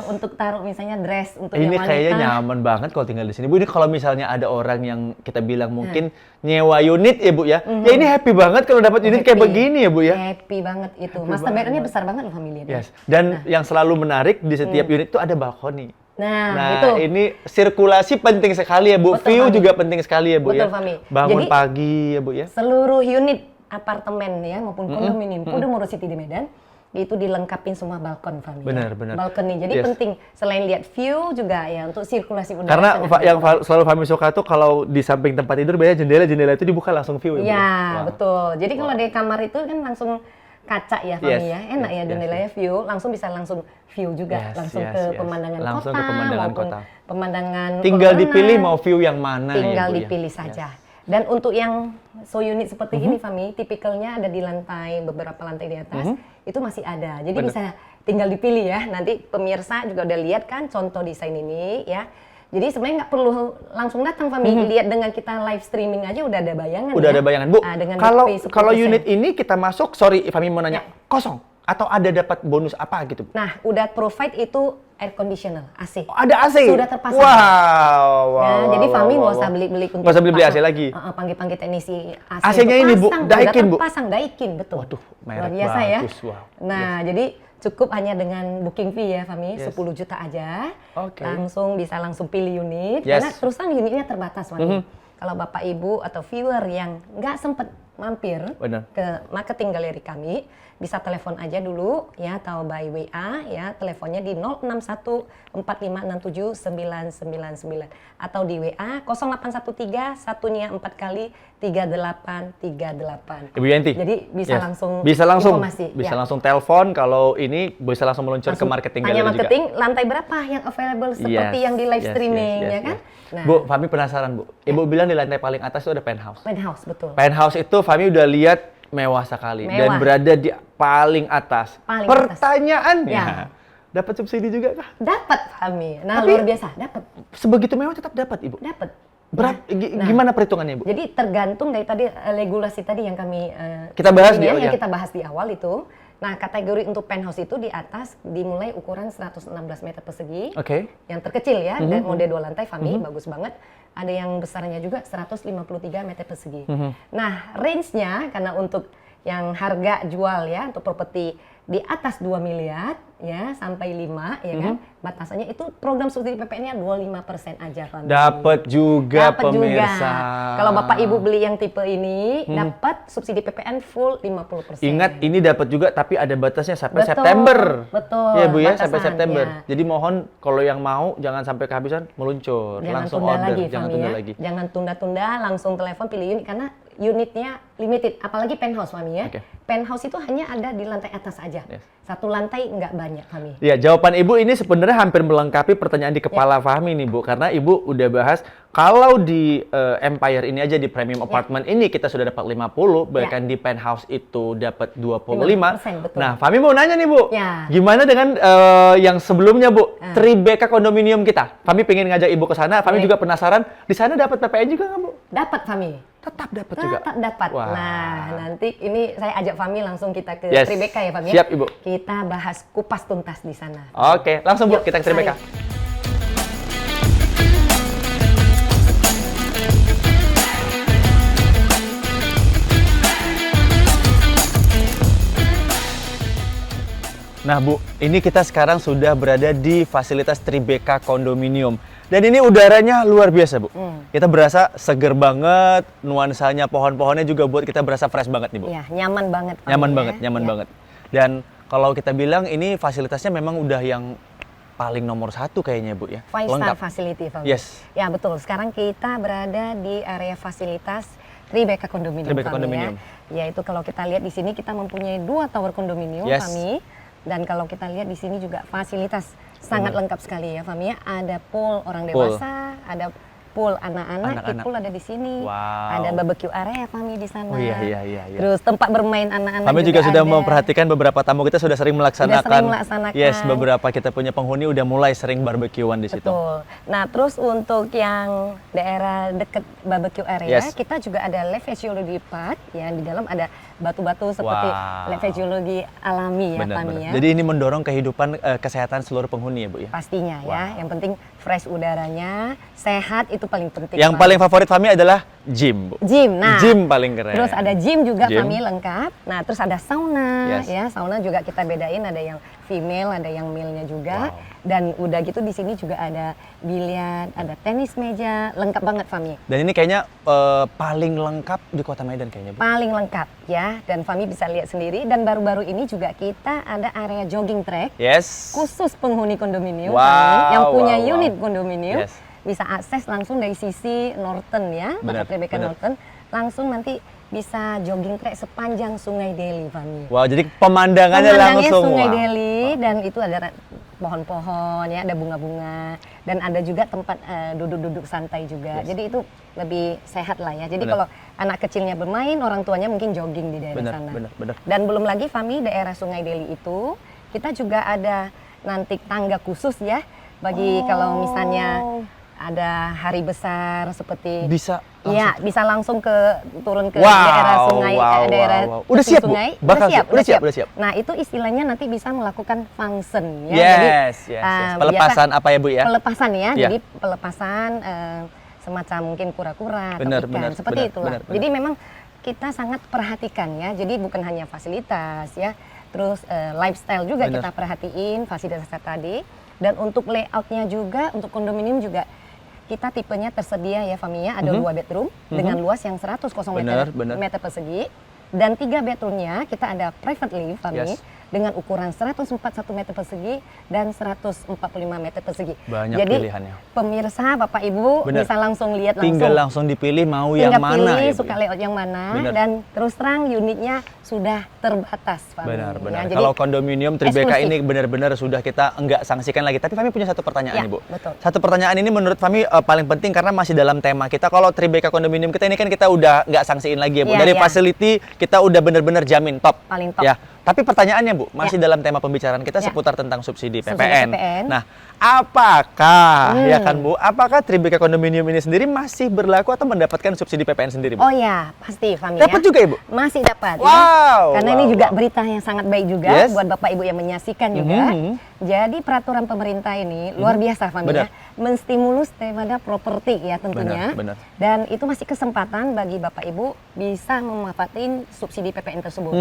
Speaker 2: untuk taruh misalnya dress untuk
Speaker 1: ini
Speaker 2: yang wanita.
Speaker 1: Kayaknya nyaman banget kalau tinggal di sini Bu. Ini kalau misalnya ada orang yang kita bilang mungkin nyewa unit ya Bu ya. Ya ini happy banget kalau dapat unit kayak begini ya Bu ya.
Speaker 2: Happy banget itu. Master bedroomnya besar banget loh Fami lihat.
Speaker 1: Dan yang selalu menarik di setiap unit itu ada balkoni.
Speaker 2: Nah, itu.
Speaker 1: Ini sirkulasi penting sekali ya Bu.
Speaker 2: Betul,
Speaker 1: View
Speaker 2: Fami.
Speaker 1: juga penting sekali ya Bu.
Speaker 2: Betul,
Speaker 1: ya.
Speaker 2: Fami.
Speaker 1: Bangun
Speaker 2: Jadi,
Speaker 1: pagi ya Bu ya.
Speaker 2: Seluruh unit apartemen ya maupun kondominium Podomoro City di Medan itu dilengkapin semua balkon Fami.
Speaker 1: Benar.
Speaker 2: Balkoni. Jadi penting selain lihat view juga ya untuk sirkulasi udara.
Speaker 1: Karena yang selalu Fami suka tuh kalau di samping tempat tidur banyak jendela itu dibuka langsung view ya Bu.
Speaker 2: Iya, betul. Jadi kalau di kamar itu kan langsung kaca ya Fami ya. Enak ya jendelanya view, bisa langsung view juga langsung ke pemandangan
Speaker 1: langsung
Speaker 2: kota
Speaker 1: ke pemandangan
Speaker 2: maupun
Speaker 1: kota.
Speaker 2: pemandangan
Speaker 1: tinggal dipilih mau view yang mana
Speaker 2: tinggal
Speaker 1: ya Bu,
Speaker 2: dipilih saja. Dan untuk yang unit seperti ini Fami, tipikalnya ada di beberapa lantai di atas, itu masih ada. Jadi bisa tinggal dipilih ya. Nanti pemirsa juga udah lihat kan contoh desain ini ya. Jadi sebenarnya nggak perlu langsung datang Fami, lihat dengan kita live streaming aja udah ada bayangan.
Speaker 1: Udah ada bayangan Bu. Kalau unit ini kita masuk, sorry Fami mau nanya, kosong atau ada dapat bonus apa gitu?
Speaker 2: Nah, udah provide itu air conditioner, AC.
Speaker 1: Oh, ada AC?
Speaker 2: Sudah terpasang.
Speaker 1: Wow.
Speaker 2: Jadi Fami nggak usah beli-beli untuk
Speaker 1: nggak usah beli AC lagi.
Speaker 2: Panggil-panggil teknisi AC.
Speaker 1: AC-nya ini Bu, Daikin Bu.
Speaker 2: Pasang Daikin, betul.
Speaker 1: Waduh,
Speaker 2: luar
Speaker 1: merek
Speaker 2: biasa
Speaker 1: bagus.
Speaker 2: Ya. Nah, jadi cukup hanya dengan booking fee ya Fami, 10 juta aja. Langsung bisa pilih unit. Karena terus terang unitnya terbatas Fami. Kalau Bapak Ibu atau viewer yang nggak sempat mampir ke marketing galeri kami, bisa telepon aja dulu ya atau by WA ya, teleponnya di 061 4567 999 atau di WA 0813 satunya 4 kali 3838.
Speaker 1: Ibu Yanti.
Speaker 2: Jadi bisa langsung
Speaker 1: informasi. Bisa langsung telepon, kalau ini bisa langsung meluncur ke marketing galeri juga.
Speaker 2: Tanya marketing lantai berapa yang available seperti yang di live streaming ya kan?
Speaker 1: Nah. Bu, Fami penasaran Bu. Ibu bilang di lantai paling atas itu ada penthouse.
Speaker 2: Penthouse, betul.
Speaker 1: Penthouse itu Fami udah lihat mewah sekali dan berada di paling atas. Pertanyaannya, dapat subsidi juga kah?
Speaker 2: Dapat Fami. Nah, luar biasa, dapat.
Speaker 1: Sebegitu mewah tetap dapat Ibu?
Speaker 2: Dapat.
Speaker 1: Gimana perhitungannya Bu?
Speaker 2: Jadi tergantung dari tadi regulasi tadi yang kami
Speaker 1: kita bahas di
Speaker 2: yang kita bahas di awal itu. Nah, kategori untuk penthouse itu di atas dimulai ukuran 116 meter persegi. Yang terkecil ya, dan mode 2 lantai Fami, bagus banget. Ada yang besarnya juga 153 meter persegi. Nah, range-nya karena untuk yang harga jual ya, untuk properti di atas 2 miliar ya sampai 5 ya kan, batasannya itu program subsidi PPN-nya 25% aja Fami.
Speaker 1: Dapat juga pemirsa.
Speaker 2: Kalau Bapak Ibu beli yang tipe ini dapat subsidi PPN full 50%.
Speaker 1: Ingat ini dapat juga tapi ada batasnya sampai September.
Speaker 2: Betul.
Speaker 1: Ya Bu ya, sampai September. Jadi mohon kalau yang mau jangan sampai kehabisan meluncur,
Speaker 2: jangan
Speaker 1: langsung
Speaker 2: tunda
Speaker 1: order,
Speaker 2: lagi,
Speaker 1: jangan
Speaker 2: Fami,
Speaker 1: tunda
Speaker 2: ya.
Speaker 1: lagi.
Speaker 2: Jangan tunda-tunda, langsung telepon pilih unit karena unitnya limited, apalagi penthouse Fahmi ya.
Speaker 1: Oke.
Speaker 2: Penthouse itu hanya ada di lantai atas aja.
Speaker 1: Yes.
Speaker 2: Satu lantai nggak banyak Fahmi.
Speaker 1: Ya, jawaban Ibu ini sebenarnya hampir melengkapi pertanyaan di kepala Fahmi nih, Bu. Karena Ibu udah bahas kalau di Empire ini aja di premium apartment ini kita sudah dapat 50, bahkan di penthouse itu dapat 25.
Speaker 2: 5%, betul.
Speaker 1: Nah, Fahmi mau nanya nih, Bu.
Speaker 2: Ya.
Speaker 1: Gimana dengan yang sebelumnya, Bu? Tribeca kondominium kita. Fahmi pengen ngajak Ibu ke sana. Fahmi juga penasaran, di sana dapat PPN juga nggak, Bu?
Speaker 2: Dapat Fahmi.
Speaker 1: Tetap dapat juga.
Speaker 2: Tetap dapat.
Speaker 1: Wah.
Speaker 2: Nah, nanti ini saya ajak Fahmi langsung kita ke
Speaker 1: Yes.
Speaker 2: Tribeca ya Fahmi.
Speaker 1: Siap, Ibu.
Speaker 2: Kita bahas kupas tuntas di sana.
Speaker 1: Oke, langsung Bu,
Speaker 2: Yuk,
Speaker 1: kita ke Tribeca.
Speaker 2: mari.
Speaker 1: Nah Bu, ini kita sekarang sudah berada di fasilitas Tribeca Kondominium. Dan ini udaranya luar biasa Bu. Kita berasa seger banget, nuansanya pohon-pohonnya juga buat kita berasa fresh banget nih Bu.
Speaker 2: Ya, nyaman banget Fahmi.
Speaker 1: Nyaman
Speaker 2: ya.
Speaker 1: banget, nyaman
Speaker 2: Ya.
Speaker 1: banget. Dan kalau kita bilang ini fasilitasnya memang udah yang paling nomor 1 kayaknya Bu ya.
Speaker 2: Five star facility Fahmi.
Speaker 1: Yes.
Speaker 2: Ya betul, sekarang kita berada di area fasilitas Tribeca Kondominium.
Speaker 1: Tribeca
Speaker 2: Fahmi,
Speaker 1: Kondominium.
Speaker 2: Ya. Yaitu kalau kita lihat di sini kita mempunyai 2 tower kondominium
Speaker 1: Yes.
Speaker 2: Fahmi. Dan kalau kita lihat di sini juga fasilitas sangat lengkap sekali ya Fahmi ya. Ada pool orang
Speaker 1: Pool.
Speaker 2: dewasa, ada pool anak-anak,
Speaker 1: Anak-anak.
Speaker 2: pool ada di sini.
Speaker 1: Wow.
Speaker 2: Ada barbecue area Fahmi di sana.
Speaker 1: Oh iya.
Speaker 2: Terus tempat bermain anak-anak
Speaker 1: Kami juga sudah
Speaker 2: ada.
Speaker 1: memperhatikan beberapa tamu kita sudah sering melaksanakan.
Speaker 2: melaksanakan.
Speaker 1: Yes, beberapa kita punya penghuni udah mulai sering barbekyuan di situ.
Speaker 2: Betul. Nah, terus untuk yang daerah dekat barbecue area,
Speaker 1: Yes.
Speaker 2: kita juga ada Lephegiology Park yang di dalam ada batu-batu seperti
Speaker 1: Wow.
Speaker 2: Lephegiology alami ya, Fahmi ya.
Speaker 1: Jadi ini mendorong kehidupan kesehatan seluruh penghuni ya Bu ya.
Speaker 2: Pastinya ya, yang penting fresh udaranya, sehat itu paling penting.
Speaker 1: Yang
Speaker 2: Fahmi.
Speaker 1: paling favorit Fahmi adalah gym Bu.
Speaker 2: Gym. Nah,
Speaker 1: Gym paling keren.
Speaker 2: terus ada gym juga
Speaker 1: Gym.
Speaker 2: Fahmi lengkap. Nah, terus ada sauna
Speaker 1: Yes.
Speaker 2: ya. Sauna juga kita bedain, ada yang female, ada yang male-nya juga.
Speaker 1: Wow.
Speaker 2: Dan udah gitu di sini juga ada biliar, ada tenis meja, lengkap banget Fahmi.
Speaker 1: Dan ini kayaknya paling lengkap di Kota Medan kayaknya Bu.
Speaker 2: Paling lengkap ya, dan Fahmi bisa lihat sendiri. Dan baru-baru ini juga kita ada area jogging track
Speaker 1: Yes.
Speaker 2: khusus penghuni kondominium
Speaker 1: Wow,
Speaker 2: Fahmi, yang punya
Speaker 1: wow.
Speaker 2: unit kondominium.
Speaker 1: Yes.
Speaker 2: Bisa akses langsung dari sisi Norton ya,
Speaker 1: Benar,
Speaker 2: Tribeca
Speaker 1: benar.
Speaker 2: Norton. Langsung nanti bisa jogging track sepanjang Sungai Deli Fahmi.
Speaker 1: Wow, jadi pemandangannya langsung.
Speaker 2: Sungai
Speaker 1: Wah.
Speaker 2: Deli dan itu ada pohon-pohon ya, ada bunga-bunga dan ada juga tempat duduk-duduk santai juga.
Speaker 1: Yes.
Speaker 2: Jadi itu lebih sehat lah ya. Jadi
Speaker 1: Benar.
Speaker 2: kalau anak kecilnya bermain, orang tuanya mungkin jogging di daerah
Speaker 1: Benar,
Speaker 2: sana.
Speaker 1: benar.
Speaker 2: Dan belum lagi Fahmi, daerah Sungai Deli itu kita juga ada nanti tangga khusus ya bagi kalau misalnya ada hari besar seperti
Speaker 1: Bisa
Speaker 2: Iya, bisa langsung turun ke
Speaker 1: Wow,
Speaker 2: daerah sungai,
Speaker 1: wow,
Speaker 2: daerah
Speaker 1: wow, wow. Udah
Speaker 2: tepi
Speaker 1: siap, Bu?
Speaker 2: sungai.
Speaker 1: Bakal siap,
Speaker 2: udah siap.
Speaker 1: udah siap.
Speaker 2: Nah, itu istilahnya nanti bisa melakukan function ya.
Speaker 1: Yes, yes.
Speaker 2: biasa
Speaker 1: Pelepasan apa ya Bu ya?
Speaker 2: pelepasan ya.
Speaker 1: Iya.
Speaker 2: Jadi pelepasan semacam mungkin kura-kura atau
Speaker 1: Benar,
Speaker 2: ikan
Speaker 1: benar,
Speaker 2: seperti
Speaker 1: benar,
Speaker 2: itulah.
Speaker 1: benar.
Speaker 2: Jadi memang kita sangat perhatikan ya. Jadi bukan hanya fasilitas ya, terus lifestyle juga
Speaker 1: Benar.
Speaker 2: kita perhatiin, fasilitas tadi. Dan untuk layoutnya juga, untuk kondominium juga kita tipenya tersedia ya Fahmi ya, ada 2 bedroom dengan luas yang 100
Speaker 1: Benar,
Speaker 2: meter,
Speaker 1: benar.
Speaker 2: meter persegi. Dan 3 bedroomnya kita ada private lift Fahmi
Speaker 1: Yes.
Speaker 2: dengan ukuran 141 meter persegi dan 145 meter persegi.
Speaker 1: Banyak
Speaker 2: Jadi
Speaker 1: pilihannya.
Speaker 2: pemirsa Bapak Ibu
Speaker 1: Benar.
Speaker 2: bisa langsung lihat langsung.
Speaker 1: Tinggal langsung dipilih mau
Speaker 2: Tinggal
Speaker 1: yang mana
Speaker 2: pilih
Speaker 1: ya, Bu,
Speaker 2: suka
Speaker 1: ya?
Speaker 2: layout yang mana.
Speaker 1: Benar.
Speaker 2: Dan terus terang unitnya sudah terbatas Fahmi.
Speaker 1: Benar, benar.
Speaker 2: Ya, jadi
Speaker 1: Kalau kondominium Tribeca
Speaker 2: eksklusif.
Speaker 1: ini benar-benar sudah kita enggak sanksikan lagi. Tapi Fahmi punya satu pertanyaan
Speaker 2: Ya,
Speaker 1: nih, Bu.
Speaker 2: betul.
Speaker 1: Satu pertanyaan ini menurut Fahmi paling penting karena masih dalam tema kita. Kalau Tribeca kondominium kita ini kan kita udah nggak sanksiin lagi ya, Bu.
Speaker 2: Iya,
Speaker 1: Dari
Speaker 2: iya.
Speaker 1: facility kita udah benar-benar jamin top.
Speaker 2: Paling top.
Speaker 1: Ya. Tapi pertanyaannya, Bu, masih dalam tema pembicaraan kita
Speaker 2: Ya.
Speaker 1: seputar tentang subsidi
Speaker 2: Subsidi
Speaker 1: PPN.
Speaker 2: PPN.
Speaker 1: Nah, apakah ya kan, Bu? Apakah Tribeca kondominium ini sendiri masih berlaku atau mendapatkan subsidi PPN sendiri, Bu?
Speaker 2: Oh ya, pasti Fahmi
Speaker 1: Dapat
Speaker 2: ya.
Speaker 1: juga, Ibu?
Speaker 2: Masih dapat ya.
Speaker 1: Wow,
Speaker 2: Karena
Speaker 1: wow,
Speaker 2: ini juga
Speaker 1: wow.
Speaker 2: berita yang sangat baik juga
Speaker 1: Yes.
Speaker 2: buat Bapak Ibu yang menyaksikan juga.
Speaker 1: Mhm.
Speaker 2: Jadi peraturan pemerintah ini luar biasa Fahmi
Speaker 1: Benar.
Speaker 2: ya. Menstimulus daripada properti ya tentunya.
Speaker 1: Benar, benar.
Speaker 2: Dan itu masih kesempatan bagi Bapak Ibu bisa memanfaatin subsidi PPN tersebut.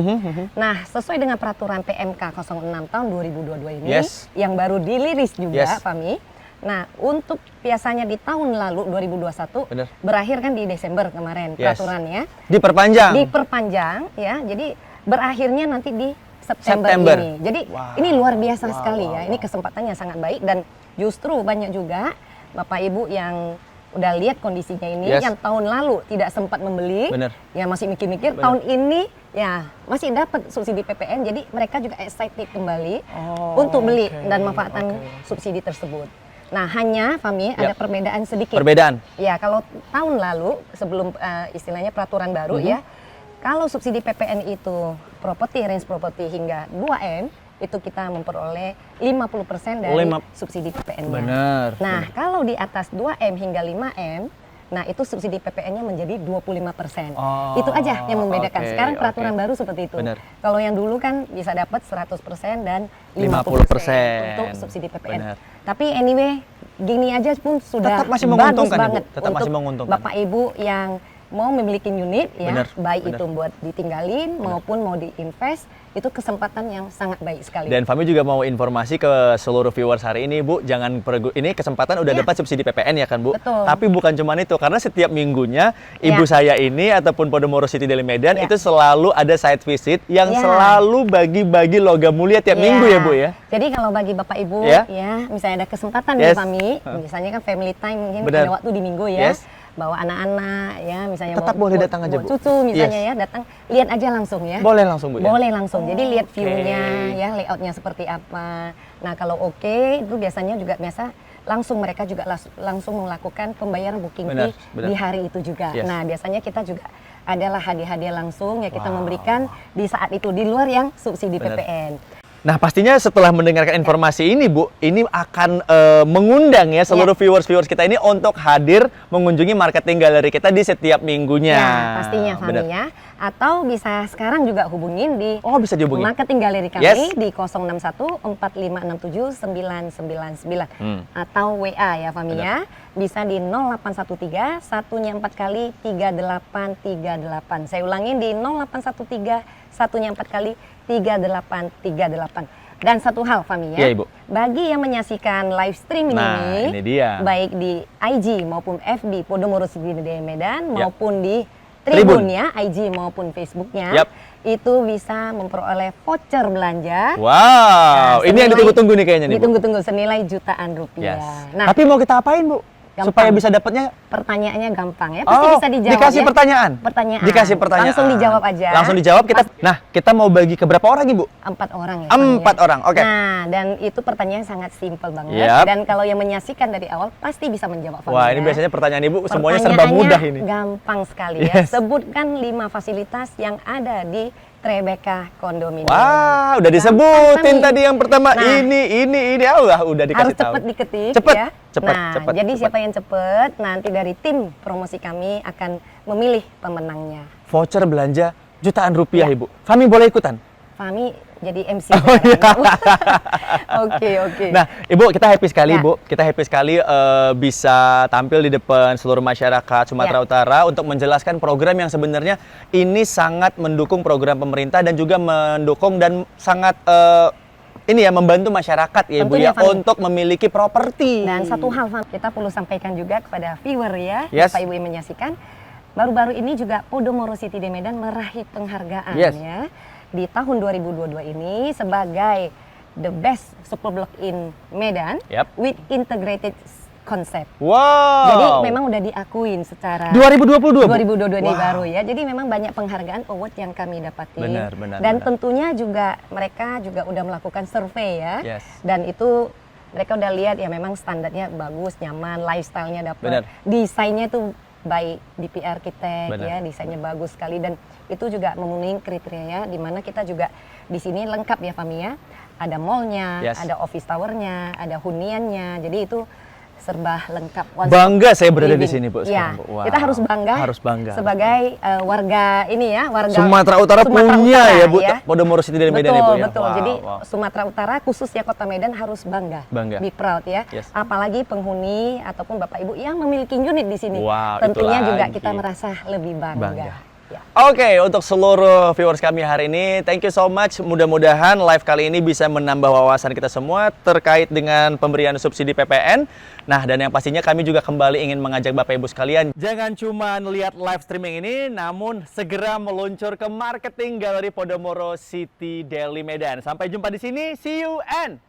Speaker 2: Nah, sesuai dengan peraturan PMK 06 tahun 2022 ini
Speaker 1: Yes.
Speaker 2: yang baru diliris juga
Speaker 1: Yes.
Speaker 2: Fahmi. Nah, untuk biasanya di tahun lalu 2021
Speaker 1: Benar.
Speaker 2: berakhir kan di Desember kemarin
Speaker 1: Yes.
Speaker 2: peraturannya.
Speaker 1: Diperpanjang.
Speaker 2: Diperpanjang ya. Jadi berakhirnya nanti di September
Speaker 1: September.
Speaker 2: ini. Jadi
Speaker 1: Wow.
Speaker 2: ini luar biasa
Speaker 1: Wow,
Speaker 2: sekali
Speaker 1: wow,
Speaker 2: ya. Ini
Speaker 1: wow.
Speaker 2: kesempatannya sangat baik dan justru banyak juga Bapak Ibu yang udah lihat kondisinya ini,
Speaker 1: Yes.
Speaker 2: yang tahun lalu tidak sempat membeli,
Speaker 1: Bener.
Speaker 2: ya masih mikir-mikir,
Speaker 1: Bener.
Speaker 2: tahun ini ya masih dapat subsidi PPN, jadi mereka juga excited kembali untuk beli dan memanfaatkan subsidi tersebut. Nah, hanya Fahmi ada perbedaan sedikit.
Speaker 1: Perbedaan.
Speaker 2: Ya, kalau tahun lalu sebelum istilahnya peraturan baru ya, kalau subsidi PPN itu range properti hingga 2M, itu kita memperoleh 50% dari subsidi PPN-nya.
Speaker 1: Benar.
Speaker 2: Nah, kalau di atas 2M hingga 5M, nah itu subsidi PPN-nya menjadi 25%. Itu aja yang membedakan. Sekarang peraturan baru seperti itu.
Speaker 1: Benar.
Speaker 2: Kalau yang dulu kan bisa dapat 100% dan
Speaker 1: 50%
Speaker 2: untuk subsidi PPN.
Speaker 1: Benar.
Speaker 2: Tapi anyway, gini aja pun sudah
Speaker 1: Tetap masih
Speaker 2: bagus
Speaker 1: menguntungkan, Ibu.
Speaker 2: banget
Speaker 1: Tetap masih
Speaker 2: untuk
Speaker 1: menguntungkan.
Speaker 2: Bapak Ibu yang mau memiliki unit ya,
Speaker 1: Benar,
Speaker 2: baik
Speaker 1: benar.
Speaker 2: itu buat ditinggalin maupun mau diinvest, itu kesempatan yang sangat baik sekali.
Speaker 1: Dan Fahmi juga mau informasi ke seluruh viewers hari ini, Bu, jangan ini kesempatan udah dapat subsidi PPN ya kan, Bu?
Speaker 2: Betul.
Speaker 1: Tapi bukan cuma itu, karena setiap minggunya ibu saya ini ataupun Podomoro City Daily Medan itu selalu ada site visit yang selalu bagi-bagi logam mulia tiap minggu ya, Bu ya.
Speaker 2: Jadi kalau bagi Bapak Ibu ya, misalnya ada kesempatan nih Fahmi, misalnya kan family time mungkin ada waktu di minggu ya. Bawa anak-anak ya, misalnya
Speaker 1: tetap boleh datang aja, Bu.
Speaker 2: Cucu misalnya ya, datang lihat aja langsung ya.
Speaker 1: Boleh langsung, Bu ya.
Speaker 2: Boleh langsung. Jadi lihat view-nya ya, layoutnya seperti apa. Nah, kalau oke, itu biasanya juga langsung mereka juga langsung melakukan pembayaran booking fee di hari itu juga. Nah, biasanya kita juga adalah hadiah-hadiah langsung ya kita memberikan di saat itu di luar yang subsidi PPN.
Speaker 1: Nah, pastinya setelah mendengarkan informasi ini, Bu, ini akan mengundang ya seluruh viewers kita ini untuk hadir mengunjungi marketing galeri kita di setiap minggunya.
Speaker 2: Ya, pastinya Fahmi ya. Atau bisa sekarang juga hubungin di
Speaker 1: bisa dihubungi
Speaker 2: marketing galeri kami di 061 4567 999 atau WA ya Fahmi ya. Bisa di 0813 satunya 4 kali 3838. Saya ulangin di 0813 satunya 4 kali 3838. Dan satu hal Fahmi ya, bagi yang menyaksikan live stream ini baik di IG maupun FB Podomoro City Daily Medan maupun di Tribun ya, IG maupun Facebooknya, itu bisa memperoleh voucher belanja.
Speaker 1: Wow, ini yang ditunggu-tunggu nih kayaknya nih, Bu.
Speaker 2: Ditunggu-tunggu senilai jutaan rupiah.
Speaker 1: Nah, tapi mau kita apain, Bu? Supaya bisa dapatnya?
Speaker 2: Pertanyaannya gampang ya, pasti bisa dijawab.
Speaker 1: Dikasih pertanyaan?
Speaker 2: Dikasih pertanyaan. Langsung dijawab aja.
Speaker 1: Langsung dijawab kita. Nah, kita mau bagi ke berapa orang, Ibu?
Speaker 2: 4 orang ya.
Speaker 1: 4 orang, oke.
Speaker 2: Nah, dan itu pertanyaan sangat simpel banget. Dan kalau yang menyaksikan dari awal pasti bisa menjawab.
Speaker 1: Wah, ini biasanya pertanyaan Ibu semuanya serba mudah ini.
Speaker 2: Gampang sekali ya. Sebutkan 5 fasilitas yang ada di Tribeca Kondominium.
Speaker 1: Wah, udah disebutin tadi yang pertama. Nah, ini Allah udah dikasih tahu.
Speaker 2: Harus cepat diketik ya.
Speaker 1: Cepat.
Speaker 2: Jadi siapa yang cepat, nanti dari tim promosi kami akan memilih pemenangnya.
Speaker 1: Voucher belanja jutaan rupiah, Ibu. Fahmi boleh ikutan?
Speaker 2: Fahmi jadi MC. Oke.
Speaker 1: Nah, Ibu, kita happy sekali, Bu. Kita happy sekali bisa tampil di depan seluruh masyarakat Sumatera Utara untuk menjelaskan program yang sebenarnya ini sangat mendukung program pemerintah dan juga mendukung dan sangat membantu masyarakat ya, Ibu ya, untuk memiliki properti.
Speaker 2: Dan satu hal kita perlu sampaikan juga kepada viewer ya, Bapak Ibu yang menyaksikan. Baru-baru ini juga Podomoro City di Medan meraih penghargaan ya. Di tahun 2022 ini sebagai the best super block in Medan with integrated concept.
Speaker 1: Wow.
Speaker 2: Jadi memang udah diakuin secara
Speaker 1: 2022
Speaker 2: ini baru ya. Jadi memang banyak penghargaan award yang kami dapatin. Dan tentunya juga mereka juga udah melakukan survei ya. Dan itu mereka udah lihat ya memang standarnya bagus, nyaman, lifestyle-nya dapat. Desainnya tuh by DPR Architect ya, desainnya bagus sekali dan itu juga memenuhi kriteria di mana kita juga di sini lengkap ya Fahmi ya. Ada mallnya, ada office towernya, ada huniannya. Jadi itu serba lengkap.
Speaker 1: Bangga saya berada di sini, Bu.
Speaker 2: Ya,
Speaker 1: wow.
Speaker 2: Kita harus bangga sebagai warga ini ya, warga
Speaker 1: Sumatera Utara punya ya, Bu, Podomoro City dari Medan, Ibu ya.
Speaker 2: Betul. Jadi Sumatera Utara khususnya Kota Medan harus bangga. Be proud ya. Apalagi penghuni ataupun Bapak Ibu yang memiliki unit di sini. Tentunya juga kita merasa lebih bangga.
Speaker 1: Oke, untuk seluruh viewers kami hari ini, thank you so much. Mudah-mudahan live kali ini bisa menambah wawasan kita semua terkait dengan pemberian subsidi PPN. Nah, dan yang pastinya kami juga kembali ingin mengajak Bapak Ibu sekalian, jangan cuma lihat live streaming ini, namun segera meluncur ke marketing galeri Podomoro City Daily Medan. Sampai jumpa di sini, see you and